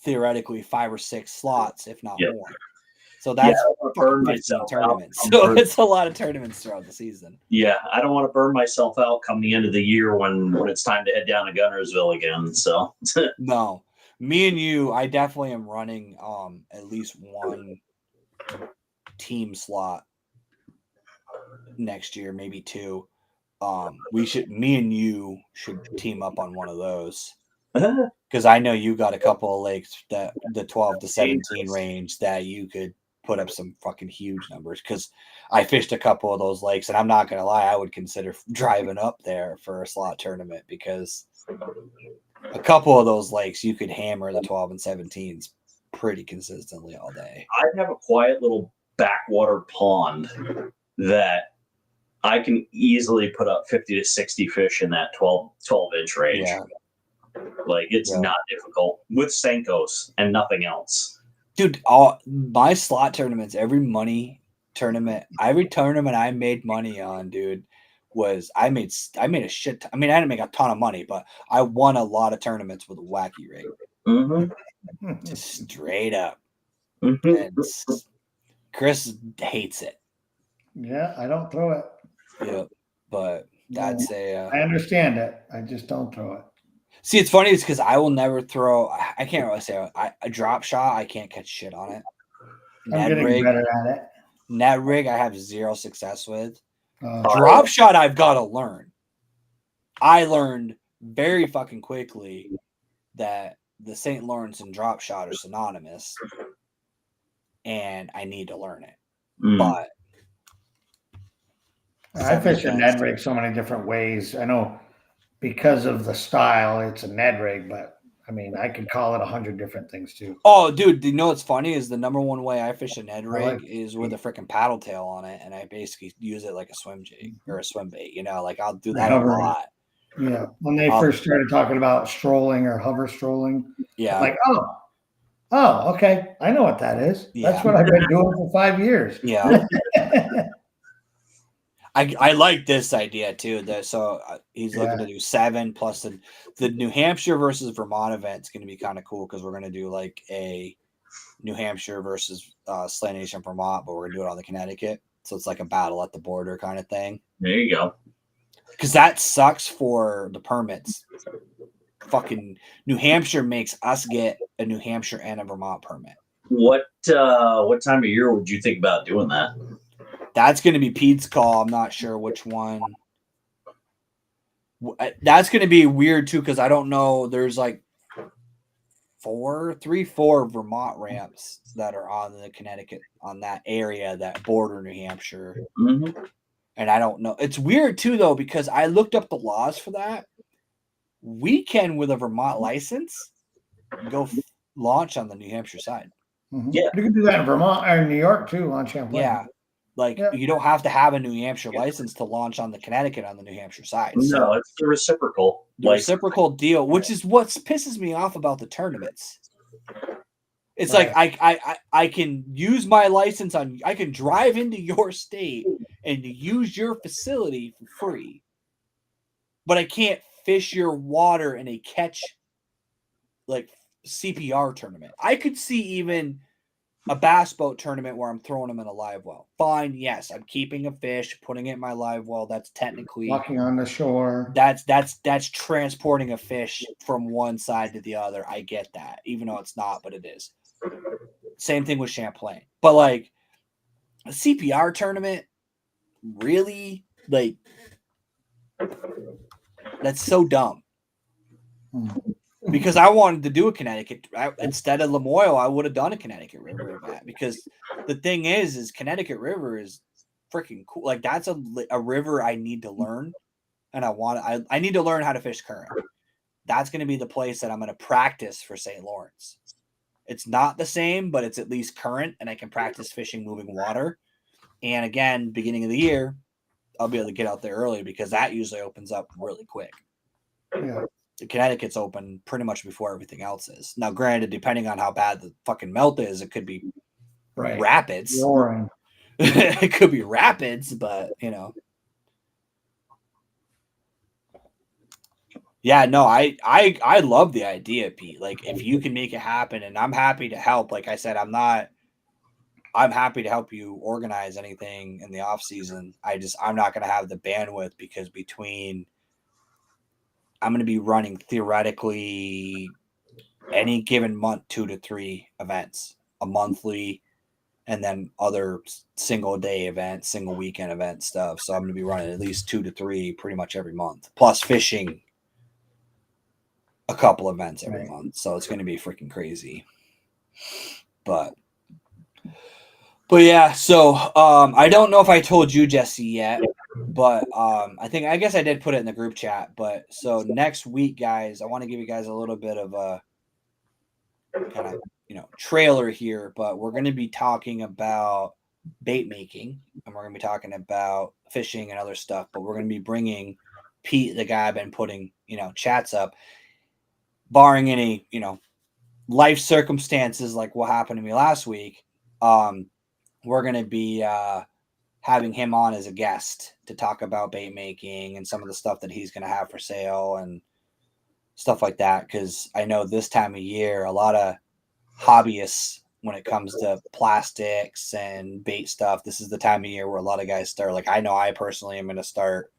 theoretically 5 or 6 slots, if not more. So that's burn myself tournaments. So it's a lot of tournaments throughout the season. Yeah, I don't want to burn myself out come the end of the year when it's time to head down to Gunnersville again. So no, me and you, I definitely am running at least 1 team slot next year, maybe 2. Me and you should team up on one of those. Because I know you got a couple of lakes that the 12 to 17 range that you could put up some fucking huge numbers. Because I fished a couple of those lakes, and I'm not gonna lie, I would consider driving up there for a slot tournament because a couple of those lakes you could hammer the 12 and 17s pretty consistently all day. I have a quiet little backwater pond that I can easily put up 50 to 60 fish in that 12 inch range. Yeah. Like it's not difficult with Senkos and nothing else. Dude, my slot tournaments, every tournament I made money on, dude, was I made a shit. I didn't make a ton of money, but I won a lot of tournaments with a wacky rig. Mm-hmm. Just straight up. Mm-hmm. And Chris hates it. Yeah, I don't throw it. Yeah, but that's I understand it. I just don't throw it. See, it's funny because I will never throw. I can't really say a drop shot. I can't catch shit on it. I'm getting better at it. Net rig, I have 0 success with. Drop shot, I've got to learn. I learned very fucking quickly that the St. Lawrence and drop shot are synonymous, and I need to learn it. But I fish a Ned rig so many different ways. I know because of the style, it's a Ned rig, but I could call it 100 different things too. Oh, dude, you know what's funny is the number one way I fish a Ned rig is with a freaking paddle tail on it, and I basically use it like a swim jig or a swim bait. Like I'll do that a lot. Yeah, when they first started talking about strolling or hover strolling, like Oh, okay. I know what that is. Yeah. That's what I've been doing for 5 years. Yeah. I like this idea too. So he's looking to do 7 plus the New Hampshire versus Vermont event is going to be kind of cool because we're going to do like a New Hampshire versus Slay Nation Vermont, but we're going to do it on the Connecticut. So it's like a battle at the border kind of thing. There you go. Because that sucks for the permits. Fucking New Hampshire makes us get a New Hampshire and a Vermont permit. What time of year would you think about doing that? That's going to be Pete's call. I'm not sure which one. That's going to be weird too because I don't know. There's like 4 Vermont ramps that are on the Connecticut on that area that border New Hampshire. Mm-hmm. And I don't know. It's weird too though because I looked up the laws for that. We can, with a Vermont license, go launch on the New Hampshire side. Mm-hmm. Yeah, you can do that in Vermont or New York too on Champlain. Yeah. You don't have to have a New Hampshire license to launch on the Connecticut on the New Hampshire side. No, so it's the reciprocal. Reciprocal deal, which is what pisses me off about the tournaments. It's like I can use my license I can drive into your state and use your facility for free, but I can't fish your water in a catch like CPR tournament. I could see even a bass boat tournament where I'm throwing them in a live well. Fine, yes, I'm keeping a fish, putting it in my live well. That's technically walking on the shore. That's transporting a fish from one side to the other. I get that, even though it's not, but it is. Same thing with Champlain. But like a CPR tournament, really, like that's so dumb. Because I wanted to do a Connecticut instead of Lamoille, I would have done a Connecticut River event. Because the thing is Connecticut River is freaking cool. Like that's a river I need to learn, and I need to learn how to fish current. That's going to be the place that I'm going to practice for St. Lawrence. It's not the same, but it's at least current, and I can practice fishing moving water. And again, beginning of the year, I'll be able to get out there early because that usually opens up really quick. Yeah. The Connecticut's open pretty much before everything else is. Now, granted, depending on how bad the fucking melt is, it could be rapids. It could be rapids, but you know. Yeah, no, I love the idea, Pete. Like, if you can make it happen, and I'm happy to help. Like I said, I'm happy to help you organize anything in the off season. I'm not going to have the bandwidth because I'm going to be running theoretically any given month 2 to 3 events, a monthly, and then other single day events, single weekend event stuff. So I'm going to be running at least 2 to 3 pretty much every month, plus fishing a couple events every month. So it's going to be freaking crazy. But yeah, so I don't know if I told you, Jesse, yet, but I guess I did put it in the group chat. But so next week, guys, I want to give you guys a little bit of a kind of trailer here, but we're going to be talking about bait making, and we're going to be talking about fishing and other stuff. But we're going to be bringing Pete, the guy I've been putting chats up, barring any life circumstances like what happened to me last week. We're going to be having him on as a guest to talk about bait making and some of the stuff that he's going to have for sale and stuff like that. Because I know this time of year, a lot of hobbyists, when it comes to plastics and bait stuff, this is the time of year where a lot of guys start. Like, I know I personally am going to start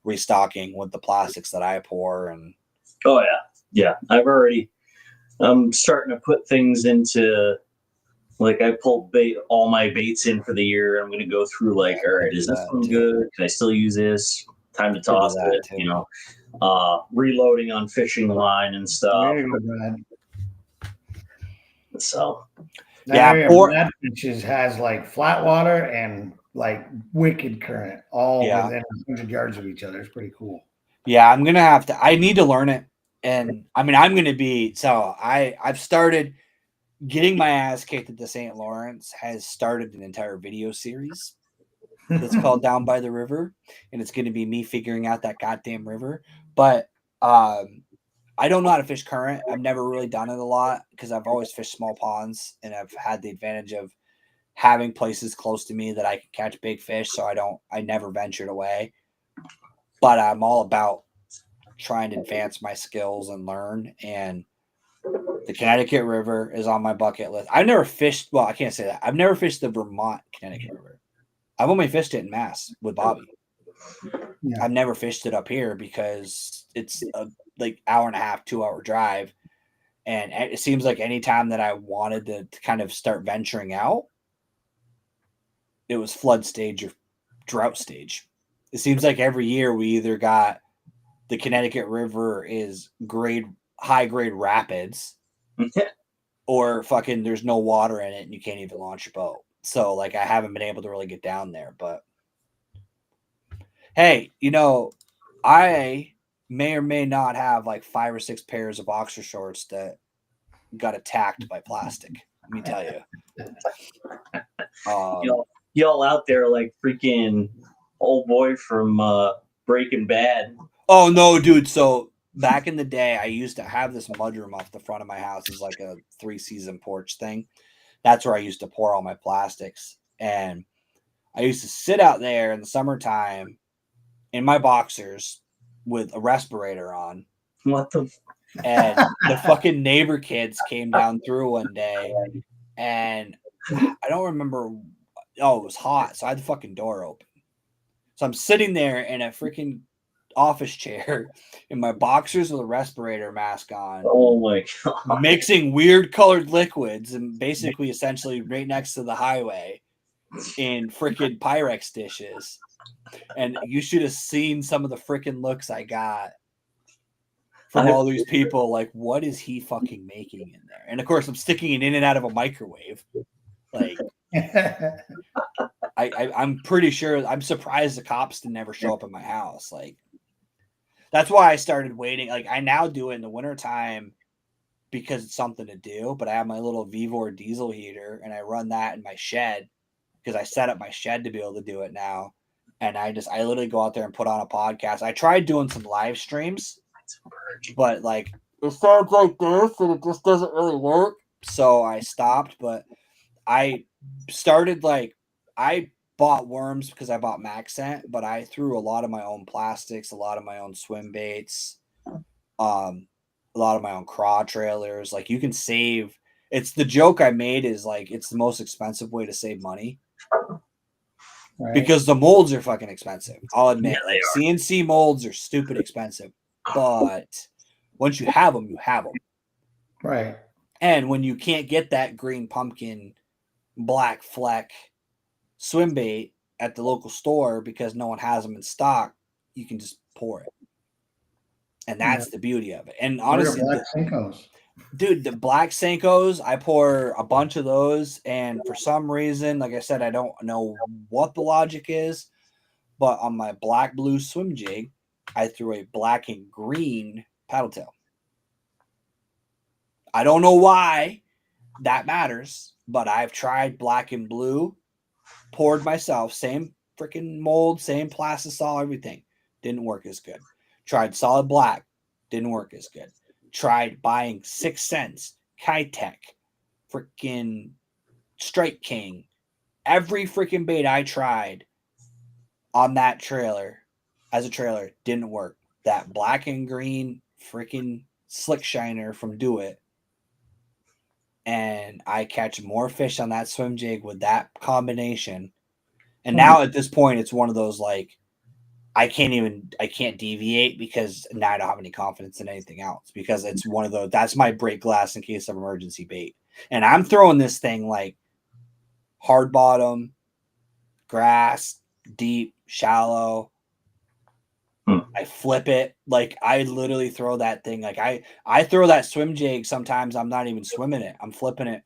restocking with the plastics that I pour. And I'm starting to put things into. Like, I pulled all my baits in for the year. I'm going to go through all right, is this one good? Can I still use this? Time to toss it, reloading on fishing line and stuff. So, Brad Fishes has flat water and wicked current all within 100 yards of each other. It's pretty cool. Yeah, I'm going to have to, I need to learn it. And I mean, I'm going to be, so I've started getting my ass kicked at the St. Lawrence has started an entire video series that's called Down by the River, and it's going to be me figuring out that goddamn river. But I don't know how to fish current. I've never really done it a lot because I've always fished small ponds, and I've had the advantage of having places close to me that I can catch big fish. So I never ventured away, but I'm all about trying to advance my skills and learn. And the Connecticut River is on my bucket list. I've never fished. Well, I can't say that. I've never fished the Vermont Connecticut River. I've only fished it in Mass with Bobby. Yeah. I've never fished it up here because it's a like hour and a half, 2 hour drive. And it seems like any time that I wanted to kind of start venturing out, it was flood stage or drought stage. It seems like every year we either got the Connecticut River is high grade rapids or fucking there's no water in it and you can't even launch your boat. So like I haven't been able to really get down there, but hey, I may or may not have like 5 or 6 pairs of boxer shorts that got attacked by plastic. Let me tell you. Y'all out there like freaking old boy from Breaking Bad. Oh no, dude. So back in the day, I used to have this mudroom off the front of my house. It's like a 3-season porch thing. That's where I used to pour all my plastics. And I used to sit out there in the summertime in my boxers with a respirator on. What the? And the fucking neighbor kids came down through one day, and I don't remember. Oh, it was hot, so I had the fucking door open. So I'm sitting there in a freaking office chair in my boxers with a respirator mask on. Oh my god! Mixing weird colored liquids and basically essentially right next to the highway in freaking Pyrex dishes. And you should have seen some of the freaking looks I got from all these people. Like, what is he fucking making in there? And of course, I'm sticking it in and out of a microwave. Like, I'm pretty sure. I'm surprised the cops didn't ever show up at my house. Like, that's why I started waiting. Like, I now do it in the wintertime because it's something to do. But I have my little Vivor diesel heater, and I run that in my shed because I set up my shed to be able to do it now. And I literally go out there and put on a podcast. I tried doing some live streams, but like it sounds like this and it just doesn't really work. So I stopped, but I started I bought worms because I bought Maxent, but I threw a lot of my own plastics, a lot of my own swim baits, a lot of my own craw trailers. Like you can save. It's the joke I made is like it's the most expensive way to save money. Right. Because the molds are fucking expensive. I'll admit, Yeah, like CNC molds are stupid expensive, but once you have them, you have them. Right. And when you can't get that green pumpkin, black fleck swim bait at the local store because no one has them in stock, you can just pour it. And that's the beauty of it. And honestly, dude, the black Senkos, I pour a bunch of those, and for some reason, like I said, I don't know what the logic is, but on my black blue swim jig, I threw a black and green paddle tail. I don't know why that matters, but I've tried black and blue, poured myself, same freaking mold, same plastisol, everything. Didn't work as good. Tried solid black, didn't work as good. Tried buying 6 Cents, Kitech, freaking Strike King. Every freaking bait I tried on that trailer, as a trailer, didn't work. That black and green freaking slick shiner from Do It. And I catch more fish on that swim jig with that combination. And now at this point, it's one of those like, I can't deviate because now I don't have any confidence in anything else because it's one of those, that's my break glass in case of emergency bait. And I'm throwing this thing like hard bottom, grass, deep, shallow. I flip it. Like I literally throw that thing. Like I throw that swim jig. Sometimes I'm not even swimming it. I'm flipping it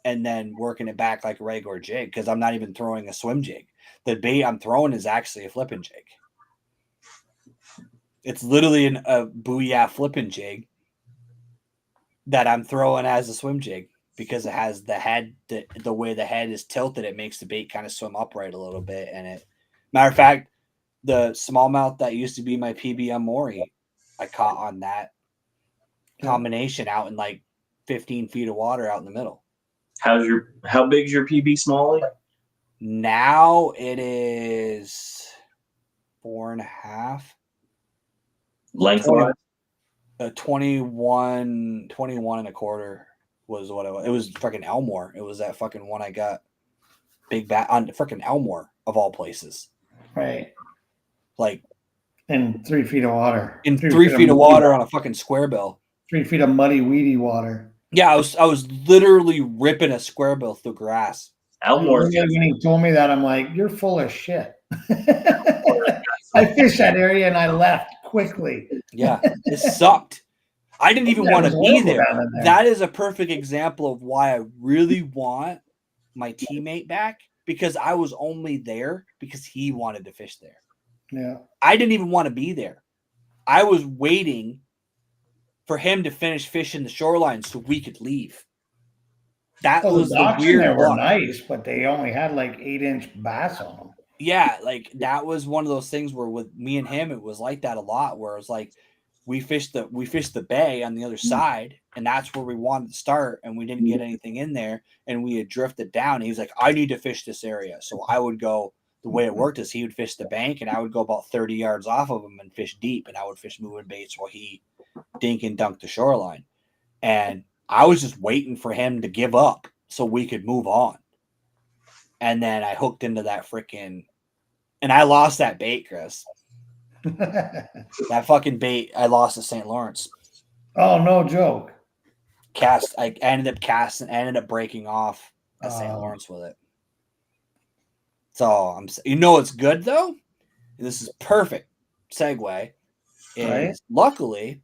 and then working it back like a regular jig because I'm not even throwing a swim jig. The bait I'm throwing is actually a flipping jig. It's literally a booyah flipping jig that I'm throwing as a swim jig because it has the head, the way the head is tilted, it makes the bait kind of swim upright a little bit. And it, matter of fact, the smallmouth that used to be my PBM Maury, I caught on that combination out in like 15 feet of water out in the middle. How big's your PB Smalley? Now it is 4.5. Lengthwise? 21 and a quarter was what it was. It was freaking Elmore. It was that fucking one I got. Big bat on freaking Elmore of all places. Right. Like in 3 feet of water. In 3 feet of water on a fucking square bill. 3 feet of muddy, weedy water. Yeah, I was literally ripping a square bill through grass. Elmore. When he told me that, I'm like, you're full of shit. I fished that area and I left quickly. Yeah, it sucked. I didn't even want to be there. That is a perfect example of why I really want my teammate back, because I was only there because he wanted to fish there. Yeah. I didn't even want to be there. I was waiting for him to finish fishing the shoreline so we could leave. That was the weird they were nice, but they only had like 8-inch bass on them. Yeah, like that was one of those things where with me and him, it was like that a lot, where it was like we fished the bay on the other side, and that's where we wanted to start, and we didn't get anything in there, and we had drifted down. He was like, I need to fish this area. So I would go, the way it worked is he would fish the bank, and I would go about 30 yards off of him and fish deep, and I would fish moving baits while he dink and dunk the shoreline. And I was just waiting for him to give up so we could move on. And then I hooked into that freaking, and I lost that bait, Chris. That fucking bait, I lost to St. Lawrence. Oh, no joke. I ended up breaking off at St. Lawrence with it. So it's good though. This is perfect segue. Is luckily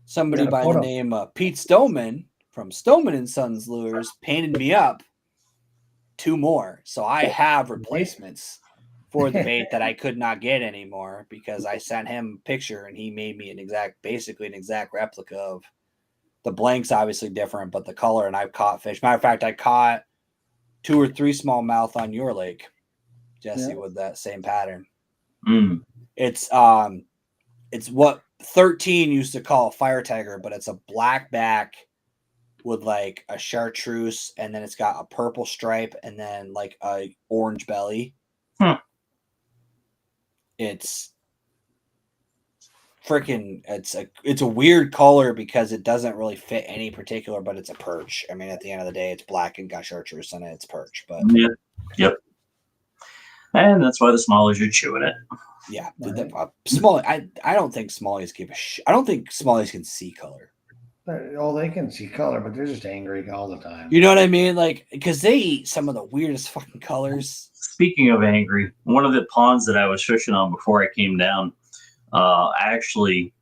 somebody by the name of Pete Stoneman from Stoneman and Sons Lures painted me up 2 more. So I have replacements for the bait that I could not get anymore, because I sent him a picture and he made me basically an exact replica of the blank's obviously different, but the color, and I've caught fish. Matter of fact, I caught 2 or 3 smallmouth on your lake, Jesse, with that same pattern. It's what 13 used to call a fire tiger, but it's a black back with like a chartreuse, and then it's got a purple stripe and then like a orange belly. It's freaking, it's a weird color because it doesn't really fit any particular, but it's a perch. I mean, at the end of the day, it's black and got chartreuse in it. It's perch, but yep. And that's why the smallies are chewing it. Yeah, smallie. I don't think smallies give a shit. I don't think smallies can see color. Oh, they can see color, but they're just angry all the time. You know what I mean? Like, because they eat some of the weirdest fucking colors. Speaking of angry, one of the ponds that I was fishing on before I came down, I actually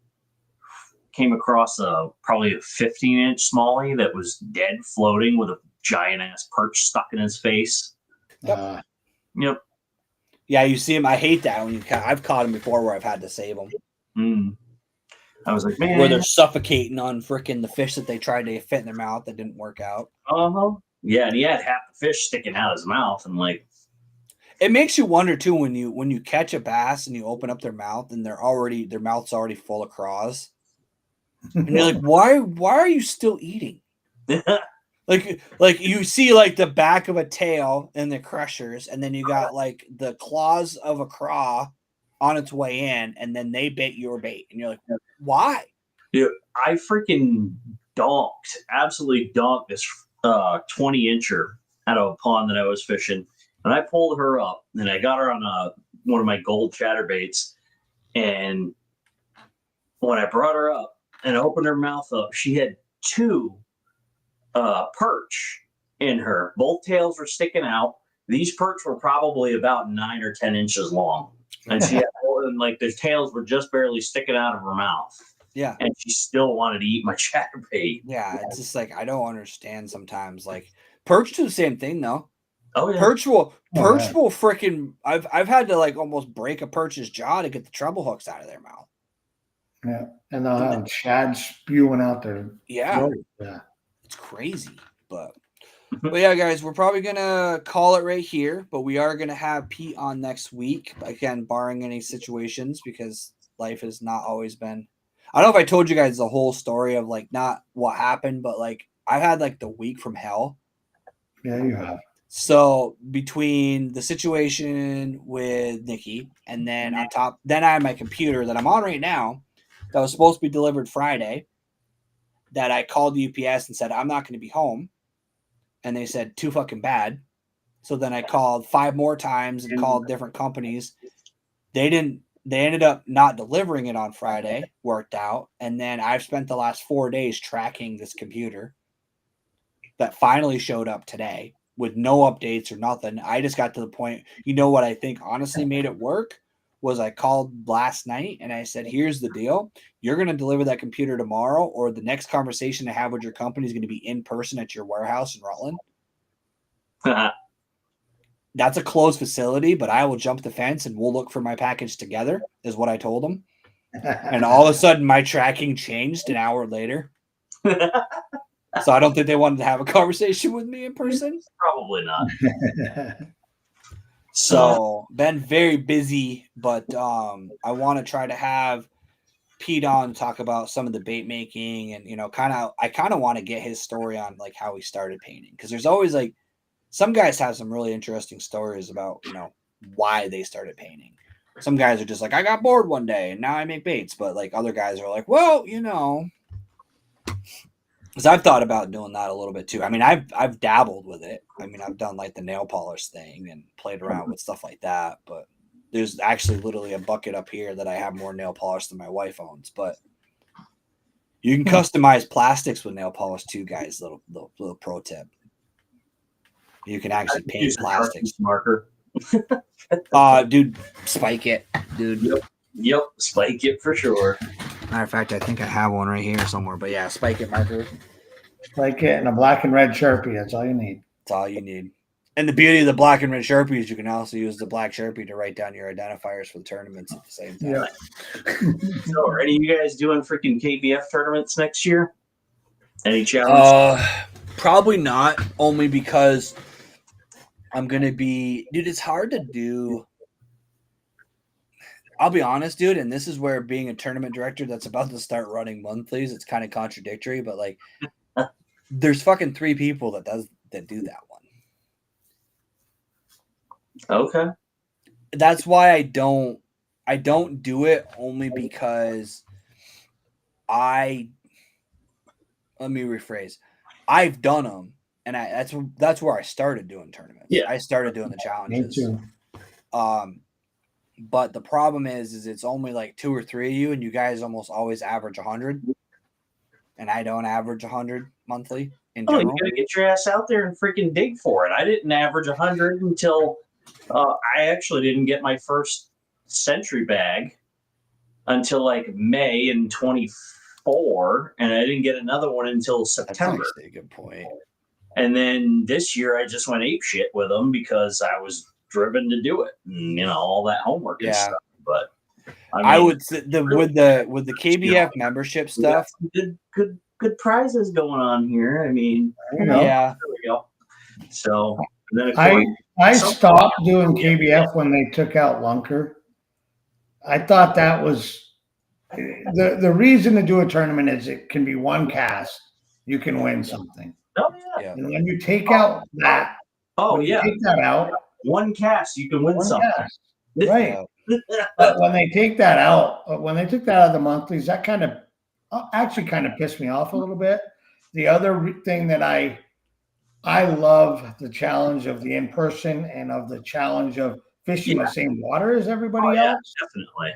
came across probably a 15-inch smallie that was dead floating with a giant ass perch stuck in his face. Yep. Yeah, you see him. I hate that when I've caught him before where I've had to save them. I was like, man, where they're suffocating on freaking the fish that they tried to fit in their mouth that didn't work out. Yeah, and he had half the fish sticking out his mouth, and like, it makes you wonder too when you catch a bass and you open up their mouth and their mouth's already full of craws, and you're like, why are you still eating? Like you see like the back of a tail in the crushers, and then you got like the claws of a craw on its way in, and then they bit your bait, and you're like, why? Dude, I freaking absolutely donked this 20-incher out of a pond that I was fishing, and I pulled her up, and I got her on one of my gold chatterbaits, and when I brought her up and opened her mouth up, she had 2 perch in her. Both tails were sticking out. These perch were probably about 9 or 10 inches long, and she had, and like their tails were just barely sticking out of her mouth. Yeah, and she still wanted to eat my chatterbait. Yeah, it's just like I don't understand sometimes. Like perch do the same thing though. Oh yeah, perch will freaking. I've had to like almost break a perch's jaw to get the treble hooks out of their mouth. Yeah, and they'll have shad spewing out there. Yeah, it's crazy, but yeah, guys, we're probably gonna call it right here. But we are gonna have Pete on next week again, barring any situations, because life has not always been. I don't know if I told you guys the whole story of like not what happened, but like I've had like the week from hell. Yeah, you have. So between the situation with Nikki and then on top, then I have my computer that I'm on right now that was supposed to be delivered Friday that I called UPS and said, I'm not going to be home. And they said, too fucking bad. So then I called 5 more times and called different companies. They ended up not delivering it on Friday, worked out. And then I've spent the last 4 days tracking this computer that finally showed up today with no updates or nothing. I just got to the point, you know what I think honestly made it work was I called last night and I said, here's the deal. You're going to deliver that computer tomorrow, or the next conversation I have with your company is going to be in person at your warehouse in Rutland. That's a closed facility, but I will jump the fence and we'll look for my package together, is what I told them. And all of a sudden my tracking changed an hour later. So I don't think they wanted to have a conversation with me in person. Probably not. So been very busy, but I want to try to have Pete on to talk about some of the bait making and, I kind of want to get his story on like how he started painting. Cause there's always like, some guys have some really interesting stories about, why they started painting. Some guys are just like, I got bored one day and now I make baits. But like other guys are like, well, because I've thought about doing that a little bit too. I mean, I've dabbled with it. I mean, I've done like the nail polish thing and played around with stuff like that. But there's actually literally a bucket up here that I have more nail polish than my wife owns. But you can customize plastics with nail polish too, guys. Little pro tip. You can actually paint plastics. Marker. Dude, spike it, dude. Yep, spike it for sure. Matter of fact, I think I have one right here somewhere. But yeah, spike it marker. Spike it and a black and red Sharpie. That's all you need. That's all you need. And the beauty of the black and red Sharpie is you can also use the black Sharpie to write down your identifiers for the tournaments at the same time. Yeah. So are any of you guys doing freaking KBF tournaments next year? Any challenge? Probably not, only because I'm going to be... Dude, it's hard to do... I'll be honest, dude, and this is where being a tournament director that's about to start running monthlies, it's kind of contradictory, but like there's fucking 3 people that do that one. Okay. That's why I don't do it, only because let me rephrase. I've done them, and that's where I started doing tournaments. Yeah. I started doing the challenges. Me too. But the problem is it's only like 2 or 3 of you, and you guys almost always average 100, and I don't average 100 monthly in general. You gotta get your ass out there and freaking dig for it. I didn't average 100 until I actually didn't get my first century bag until like May in 24, and I didn't get another one until September. That's actually a good point. And then this year I just went ape shit with them because I was driven to do it, and, all that homework and stuff. But I would say with the KBF membership stuff, good prizes going on here. I mean, yeah, there we go. So then of I course, stopped doing KBF when they took out Lunker. I thought that was the reason to do a tournament is it can be one cast, you can win something. Oh yeah. And when you take out that, take that out. One cast, you can win something. Cast. Right. But when they take that out, when they took that out of the monthlies, that kind of actually kind of pissed me off a little bit. The other thing that I love the challenge of the in-person and of the challenge of fishing the same water as everybody else. Definitely.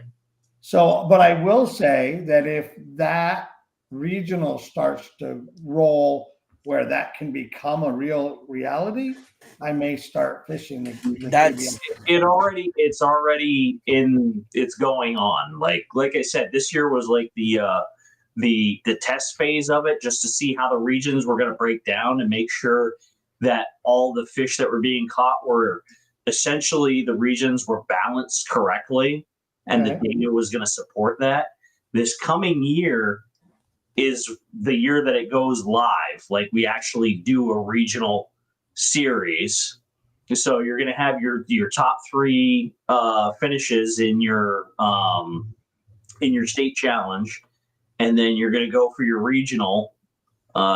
So, but I will say that if that regional starts to roll where that can become a real reality, I may start fishing. It's going on. Like I said, this year was like the test phase of it, just to see how the regions were going to break down and make sure that all the fish that were being caught were essentially the regions were balanced correctly, and the data was going to support that. This coming year is the year that it goes live. Like we actually do a regional series. So you're going to have your top 3 finishes in your state challenge. and then you're going to go for your regional,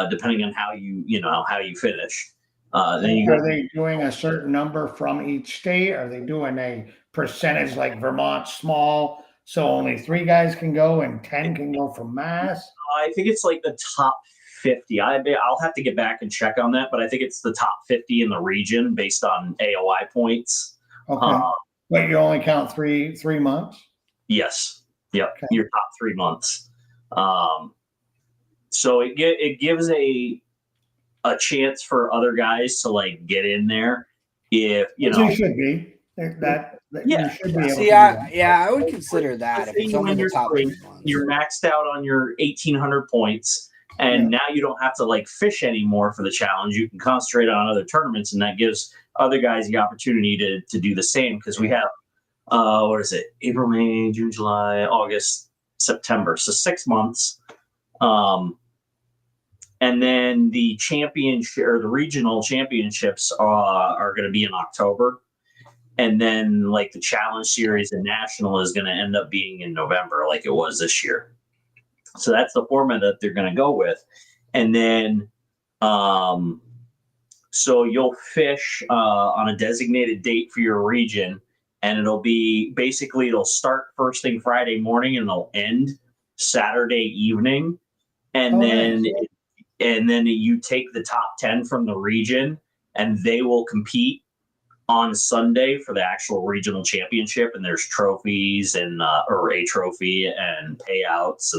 depending on how you finish. Then you Are go. they doing a certain number from each state? Are they doing a percentage like Vermont small, so only 3 guys can go and 10 can go from Mass? I think it's like the top 50. I'll have to get back and check on that, but I think it's the top 50 in the region based on AOI points. Okay, but you only count three months. Yes. Yep. Okay. Your top 3 months. So it gives a chance for other guys to like get in there if you know. They should be that Yeah. you should be able See, to. I would consider that Let's if say it's you only win the your top 3, 3 months. you're maxed out on your 1,800 points, and now you don't have to like fish anymore for the challenge. You can concentrate on other tournaments, and that gives other guys the opportunity to do the same because we have what is it? April, May, June, July, August, September. So 6 months. And then the championship or the regional championships are going to be in October. And then like the challenge series and national is going to end up being in November, like it was this year. So that's the format that they're going to go with. And then, so you'll fish on a designated date for your region, and it'll start first thing Friday morning and it'll end Saturday evening. And then you take the top 10 from the region and they will compete on Sunday for the actual regional championship. And there's trophies or a trophy and payouts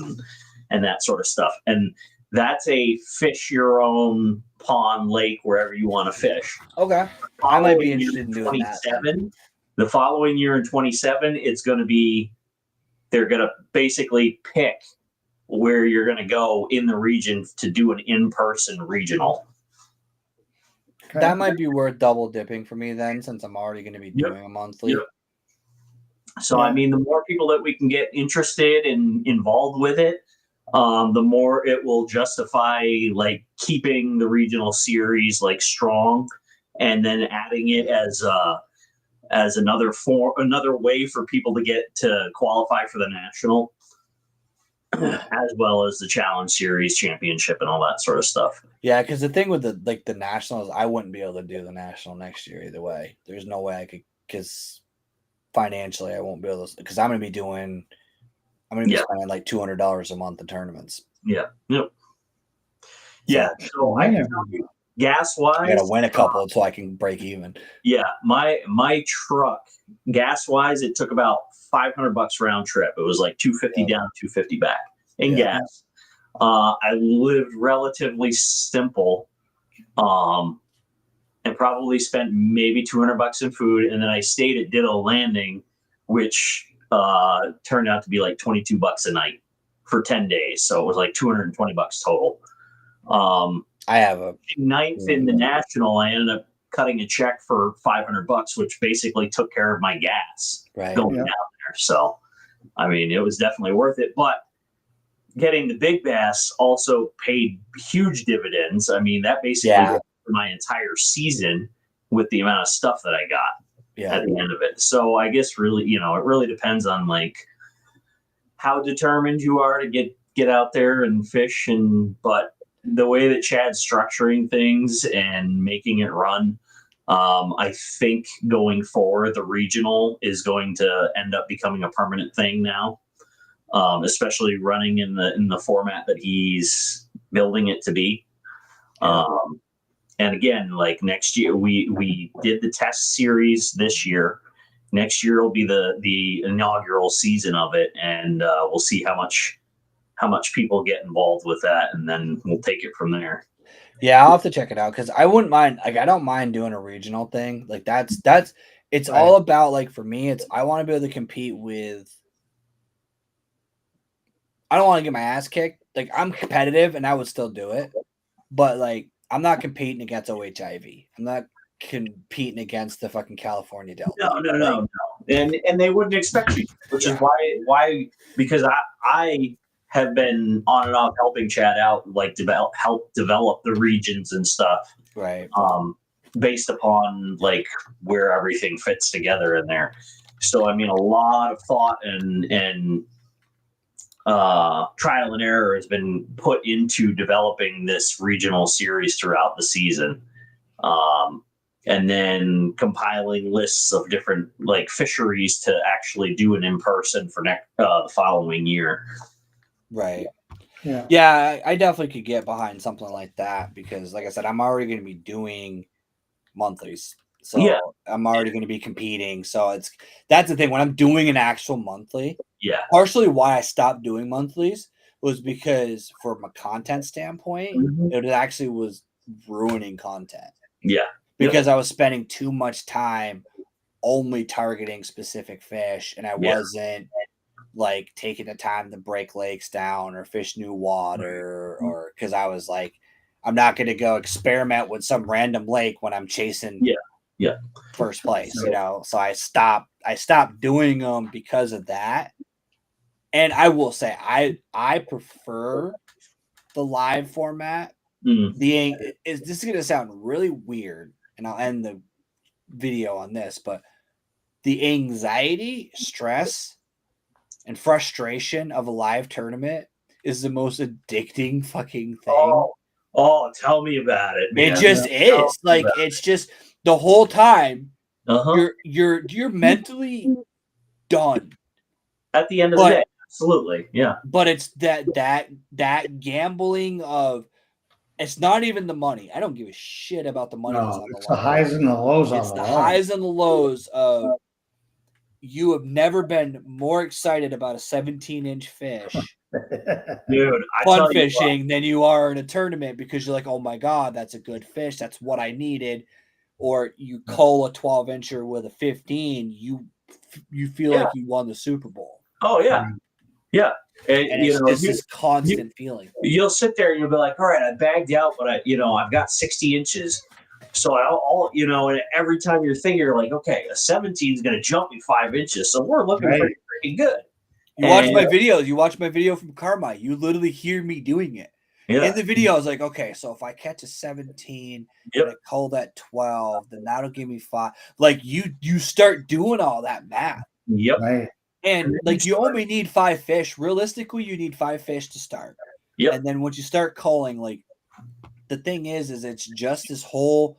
and that sort of stuff. And that's a fish your own pond, lake, wherever you want to fish. Okay. I might be interested in doing that. The following year in 27, they're going to basically pick where you're going to go in the region to do an in-person regional. Okay. That might be worth double dipping for me then, since I'm already going to be doing a monthly. Yep. So, I mean, the more people that we can get interested and involved with it, the more it will justify like keeping the regional series like strong, and then adding it as another way for people to get to qualify for the national, as well as the challenge series, championship, and all that sort of stuff. Yeah, because the thing with the nationals, I wouldn't be able to do the national next year either way. There's no way I could, because financially I won't be able to, because I'm going to be spending like $200 a month in tournaments. Yeah. Yep. Yeah. So I can tell you, gas wise, I got to win a couple so I can break even. Yeah, my truck, gas wise, it took about $500 round trip. It was like $250 down, $250 back in gas. I lived relatively simple, and probably spent maybe $200 in food, and then I stayed at Ditto Landing, which turned out to be like $22 a night for 10 days. So it was like $220 total. I have a ninth in the national. I ended up cutting a check for $500, which basically took care of my gas going down there. So, I mean, it was definitely worth it. But getting the big bass also paid huge dividends. I mean, that basically was for my entire season with the amount of stuff that I got at the end of it. So I guess really, it really depends on like how determined you are to get out there and fish. But the way that Chad's structuring things and making it run, I think going forward, the regional is going to end up becoming a permanent thing now, especially running in the format that he's building it to be. And again, like next year, we did the test series this year. Next year will be the inaugural season of it, and we'll see how much people get involved with that, and then we'll take it from there. Yeah, I'll have to check it out, because I wouldn't mind. Like, I don't mind doing a regional thing. Like that's it's all about, like, for me, it's I want to be able to compete with. I don't want to get my ass kicked. Like, I'm competitive and I would still do it, but like I'm not competing against OHIV. I'm not competing against the fucking California Delta. No. And they wouldn't expect you, which is why because I have been on and off helping Chad out, like help develop the regions and stuff, right? Based upon like where everything fits together in there. So I mean, a lot of thought and trial and error has been put into developing this regional series throughout the season. And then compiling lists of different like fisheries to actually do an in-person for the following year. Right. Yeah. Yeah, I definitely could get behind something like that because, like I said, I'm already going to be doing monthlies. So Yeah. I'm already going to be competing. So that's the thing. When I'm doing an actual monthly, Yeah. partially why I stopped doing monthlies was because from a content standpoint, it actually was ruining content. Yeah. Because I was spending too much time only targeting specific fish and I wasn't like taking the time to break lakes down or fish new water or because I was like, I'm not going to go experiment with some random lake when I'm chasing first place, you know? So I stopped doing them because of that. And I will say, I prefer the live format. This is going to sound really weird and I'll end the video on this, but the anxiety, stress, and frustration of a live tournament is the most addicting fucking thing. Oh, tell me about it, man. It just is. Like it's just the whole time you're mentally done. At the end of the day, absolutely. Yeah. But it's that gambling of it's not even the money. I don't give a shit about the money that's on the line. The highs and the lows it's the highs and the lows of you have never been more excited about a 17-inch fish, dude, fun fishing than you are in a tournament because you're like, oh my god, that's a good fish. That's what I needed. Or you cull a 12-incher with a 15, you feel like you won the Super Bowl. Oh yeah, yeah. And it's just this constant feeling. You'll sit there and you'll be like, all right, I bagged out, but I've got 60 inches. So and every time you're thinking, you're like, okay, a 17 is going to jump me 5 inches. So we're looking pretty good. You watch my videos. You watch my video from Karma. You literally hear me doing it. Yeah. In the video, I was like, okay, so if I catch a 17 and I cull that 12, then that'll give me 5. Like you start doing all that math. Yep. Right. And like you only need 5 fish. Realistically, you need 5 fish to start. Yep. And then once you start culling, like the thing is it's just this whole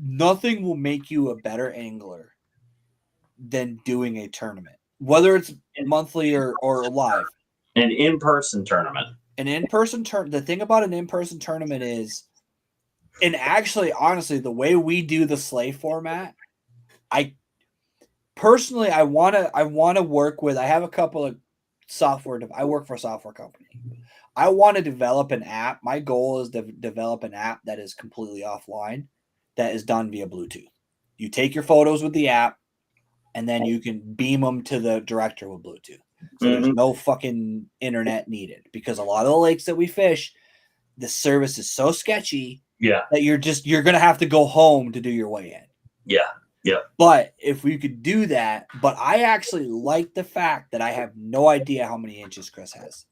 nothing will make you a better angler than doing a tournament, whether it's monthly or live. An in-person tournament. An in-person tournament. The thing about an in-person tournament is, and actually, honestly, the way we do the sleigh format, I want to work with. I have a couple of software. I work for a software company. I want to develop an app. My goal is to develop an app that is completely offline, that is done via Bluetooth. You take your photos with the app, and then you can beam them to the director with Bluetooth. So there's no fucking internet needed because a lot of the lakes that we fish, the service is so sketchy that you're going to have to go home to do your weigh in. Yeah. Yeah. But if we could do that, but I actually like the fact that I have no idea how many inches Chris has.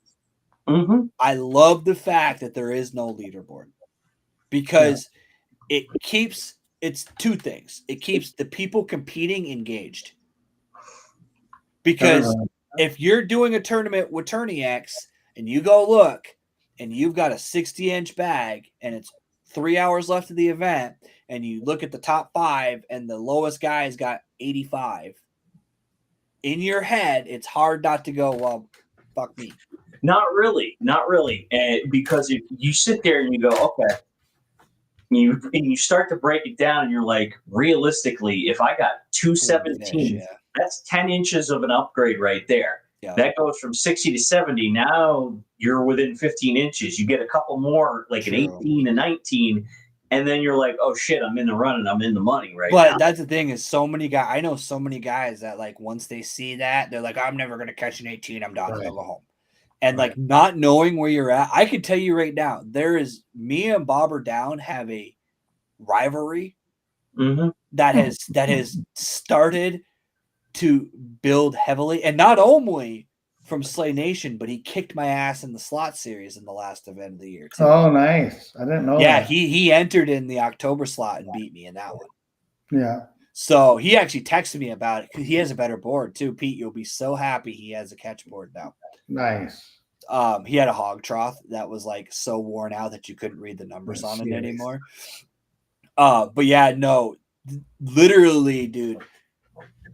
I love the fact that there is no leaderboard because it's two things. It keeps the people competing engaged. Because if you're doing a tournament with Tourney and you go look and you've got a 60-inch bag and it's 3 hours left of the event and you look at the top 5 and the lowest guy's got 85, in your head, it's hard not to go, well, fuck me. Not really. Because if you sit there and you go, okay, you start to break it down and you're like, realistically, if I got 217, that's 10 inches of an upgrade right there. Yeah. That goes from 60 to 70. Now you're within 15 inches. You get a couple more, like an 18 and 19. And then you're like, oh shit, I'm in the run and I'm in the money now. But that's the thing is I know so many guys that like once they see that, they're like, I'm never going to catch an 18. I'm done. I'll go home. And like not knowing where you're at, I can tell you right now, me and Bobber Down have a rivalry that has started to build heavily, and not only from Slay Nation, but he kicked my ass in the slot series in the last event of the year too. Oh, nice! I didn't know. Yeah, that. he entered in the October slot and beat me in that one. Yeah. So he actually texted me about it because he has a better board too. Pete, you'll be so happy he has a catch board now. Nice. He had a hog trough that was like so worn out that you couldn't read the numbers on it anymore. But yeah, no, literally, dude,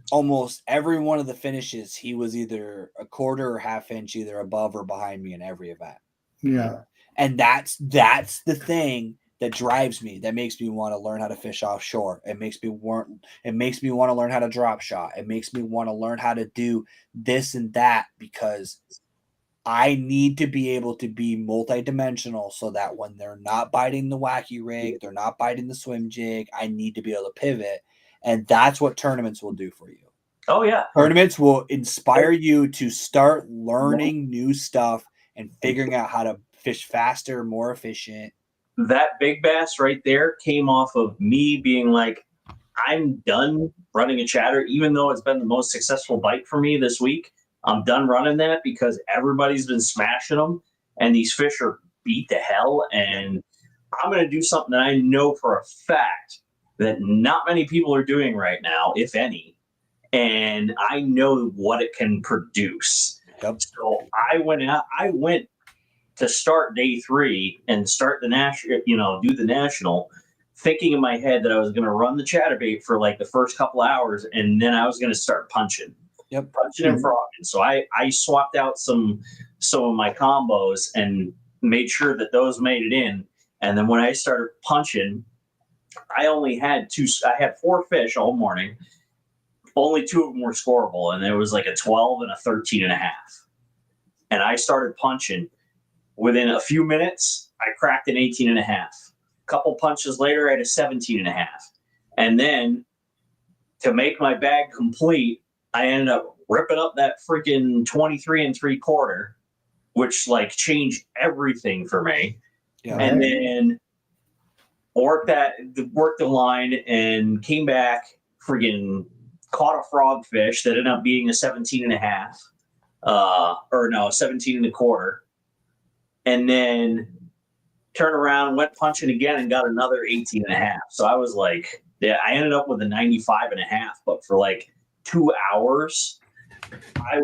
almost every one of the finishes, he was either a quarter or half inch, either above or behind me in every event. Yeah. And that's the thing that drives me, that makes me want to learn how to fish offshore. It makes me want to learn how to drop shot. It makes me want to learn how to do this and that, because I need to be able to be multidimensional so that when they're not biting the wacky rig, they're not biting the swim jig, I need to be able to pivot. And that's what tournaments will do for you. Oh, yeah. Tournaments will inspire you to start learning new stuff and figuring out how to fish faster, more efficient. That big bass right there came off of me being like, I'm done running a chatter, even though it's been the most successful bite for me this week. I'm done running that because everybody's been smashing them and these fish are beat to hell. And I'm going to do something that I know for a fact that not many people are doing right now, if any. And I know what it can produce. Yep. So I went to start day 3 and start the national, do the national, thinking in my head that I was going to run the chatterbait for like the first couple hours, and then I was going to start punching. Yep. Punching and frogging. So I swapped out some of my combos and made sure that those made it in. And then when I started punching, I only had I had 4 fish all morning. Only 2 of them were scoreable, and there was like a 12 and a 13 and a half. And I started punching. Within a few minutes, I cracked an 18 and a half. A couple punches later, I had a 17 and a half. And then to make my bag complete, I ended up ripping up that freaking 23 and 3/4, which like changed everything for me. Yeah. And then worked the line and came back, friggin' caught a frogfish that ended up being a 17 and a half. 17 and a quarter. And then turned around, went punching again, and got another 18 and a half. So I was like, yeah, I ended up with a 95 and a half, but for like 2 hours, I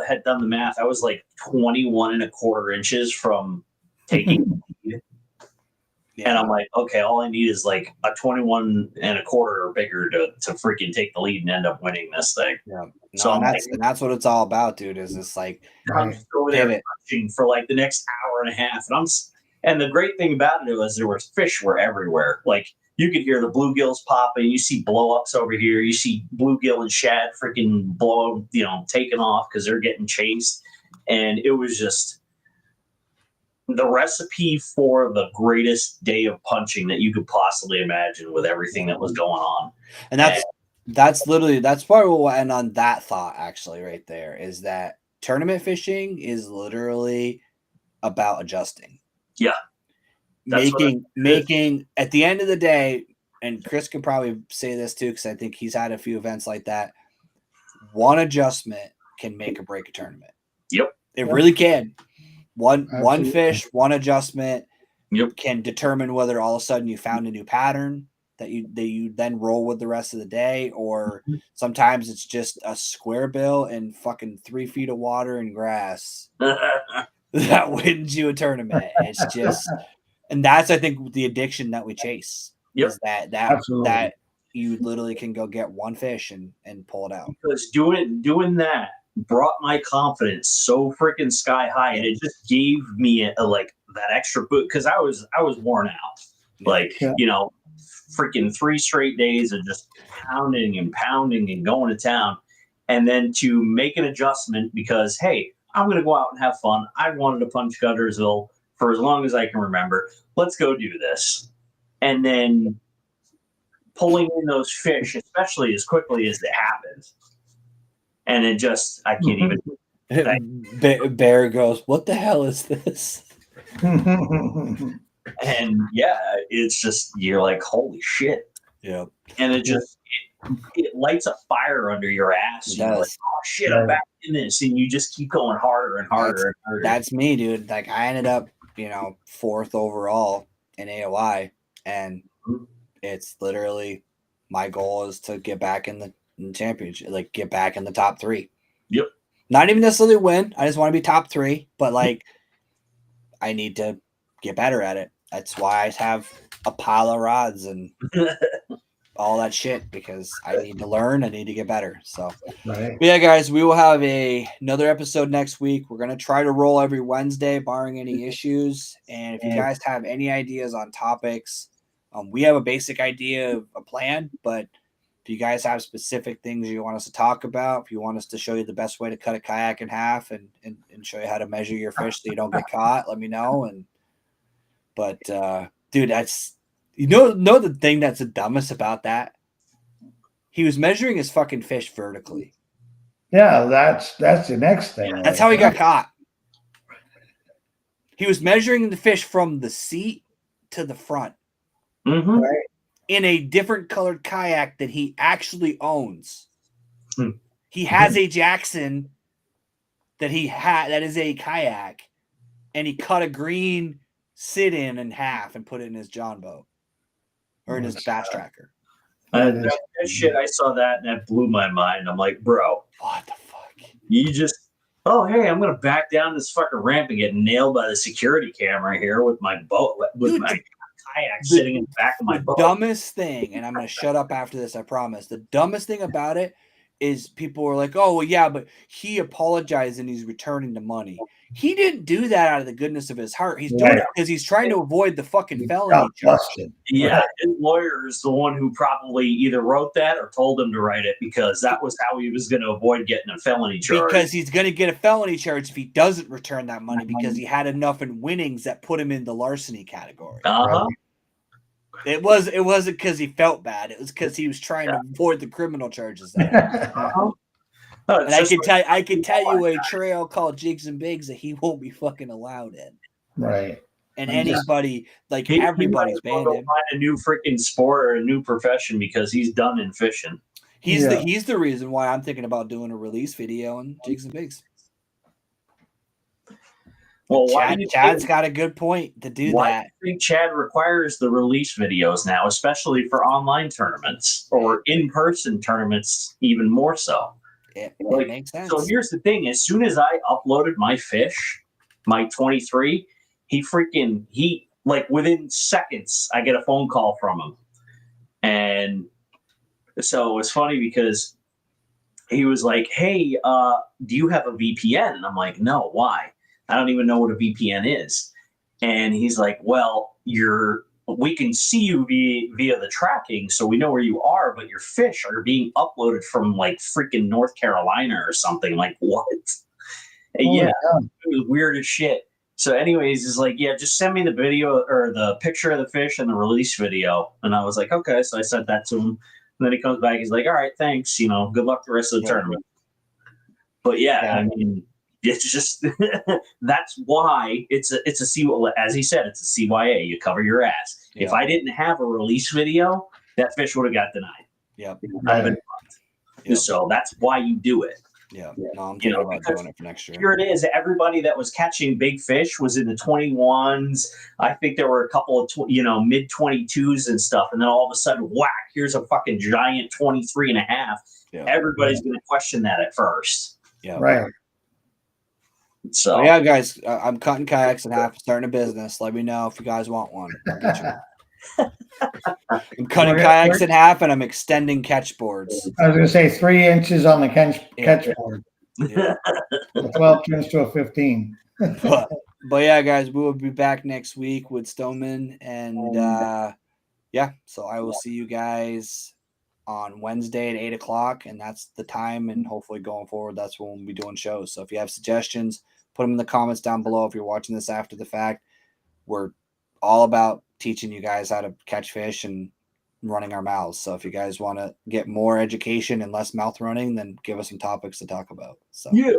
had done the math. I was like 21 and a quarter inches from taking the lead. Yeah. And I'm like, okay, all I need is like a 21 and a quarter or bigger to freaking take the lead and end up winning this thing. Yeah. No, so that's what it's all about, dude. Is it's like I'm just over there punching for like the next hour and a half, and the great thing about it was fish were everywhere. Like you could hear the bluegills popping, you see blow-ups over here, you see bluegill and shad freaking taking off because they're getting chased, and it was just the recipe for the greatest day of punching that you could possibly imagine with everything that was going on. And that's probably what we'll end on that thought, actually, right there, is that tournament fishing is literally about adjusting. Yeah. Making at the end of the day, and Chris could probably say this too, because I think he's had a few events like that. One adjustment can make or break a tournament. Yep. It really can. One fish, one adjustment can determine whether all of a sudden you found a new pattern that you then roll with the rest of the day, or sometimes it's just a square bill and fucking 3 feet of water and grass that wins you a tournament. It's just, and that's, I think, the addiction that we chase. Yep. Is that you literally can go get one fish and pull it out. Because doing that brought my confidence so freaking sky high, and it just gave me that extra boot, because I was worn out. Freaking 3 straight days of just pounding and going to town, and then to make an adjustment because, hey, I'm going to go out and have fun. I wanted to punch Guttersville for as long as I can remember. Let's go do this. And then pulling in those fish, especially as quickly as it happens. And it just, I can't even. Bear goes, what the hell is this? And yeah, it's just, you're like, holy shit. Yeah. And it lights a fire under your ass. You're like, oh shit, I'm back in this. And you just keep going harder and harder and harder. That's me, dude. Like, I ended up, 4th overall in AOI, and it's literally my goal is to get back in the championship, like get back in the top 3. Yep. Not even necessarily win. I just want to be top 3, but like I need to get better at it. That's why I have a pile of rods and all that shit, because I need to learn. I need to get better. So, Right. but yeah, guys, we will have another episode next week. We're going to try to roll every Wednesday, barring any issues. And if you guys have any ideas on topics, we have a basic idea of a plan, but if you guys have specific things you want us to talk about, if you want us to show you the best way to cut a kayak in half and show you how to measure your fish so you don't get caught, let me know. But dude, that's know the thing that's the dumbest about that? He was measuring his fucking fish vertically. Yeah, that's the next thing. That's how he got caught. He was measuring the fish from the seat to the front. Mm-hmm. Right. In a different colored kayak that he actually owns. Hmm. He has a Jackson that is a kayak, and he cut a green sit-in in half and put it in his John boat or in his bass tracker. That shit, I saw that and that blew my mind. I'm like, bro, what the fuck? You just, oh, hey, I'm going to back down this fucking ramp and get nailed by the security camera here with my boat, with my kayak sitting in the back of my boat. The dumbest thing, and I'm going to shut up after this, I promise. The dumbest thing about it is people were like, oh, well, yeah, but he apologized and he's returning the money. He didn't do that out of the goodness of his heart. He's doing it because he's trying to avoid the fucking felony charge. Yeah, his lawyer is the one who probably either wrote that or told him to write it, because that was how he was going to avoid getting a felony charge. Because he's going to get a felony charge if he doesn't return that money, because he had enough in winnings that put him in the larceny category. Uh-huh. It wasn't because he felt bad. It was because he was trying to avoid the criminal charges. Uh-huh. No, and I can tell you a trail called Jigs and Bigs that he won't be fucking allowed in. Right. And anybody, like everybody's banned him. Find a new freaking sport or a new profession, because he's done in fishing. He's the reason why I'm thinking about doing a release video on Jigs and Bigs. Well, Chad's got a good point to do why that. do you think Chad requires the release videos now, especially for online tournaments or in-person tournaments, even more so? It Like, makes sense. So here's the thing: as soon as I uploaded my fish, my 23, he like within seconds, I get a phone call from him, and so it's funny because he was like, "Hey, do you have a VPN?" And I'm like, "No, why? I don't even know what a VPN is." And he's like, "Well, we can see you via the tracking, so we know where you are, but your fish are being uploaded from like freaking North Carolina or something." Like, what? Yeah, it was weird as shit. So anyways, he's like, yeah, just send me the video or the picture of the fish and the release video. And I was like, okay. So I sent that to him. And then he comes back. He's like, all right, thanks. Good luck the rest of the tournament. But yeah, I mean, it's just, that's why it's a C, as he said, it's a CYA. You cover your ass. Yeah. If I didn't have a release video, that fish would have got denied. Yep. Yep. So that's why you do it. Yeah, no, I'm thinking about doing it for next year. Here it is. Everybody that was catching big fish was in the 21s. I think there were a couple of, mid 22s and stuff. And then all of a sudden, whack, here's a fucking giant 23 and a half. Yeah. Everybody's going to question that at first. Yeah. Right. So, yeah, guys, I'm cutting kayaks in half, starting a business. Let me know if you guys want one. I'll get you one. I'm cutting kayaks in half, and I'm extending catch boards. I was going to say 3 inches on the catch board. Yeah. 12 turns to a 15. but yeah, guys, we will be back next week with Stoneman, and so I will see you guys on Wednesday at 8:00, and that's the time. And hopefully, going forward, that's when we'll be doing shows. So if you have suggestions, put them in the comments down below. If you're watching this after the fact, we're all about teaching you guys how to catch fish and running our mouths. So if you guys want to get more education and less mouth running, then give us some topics to talk about. So yeah.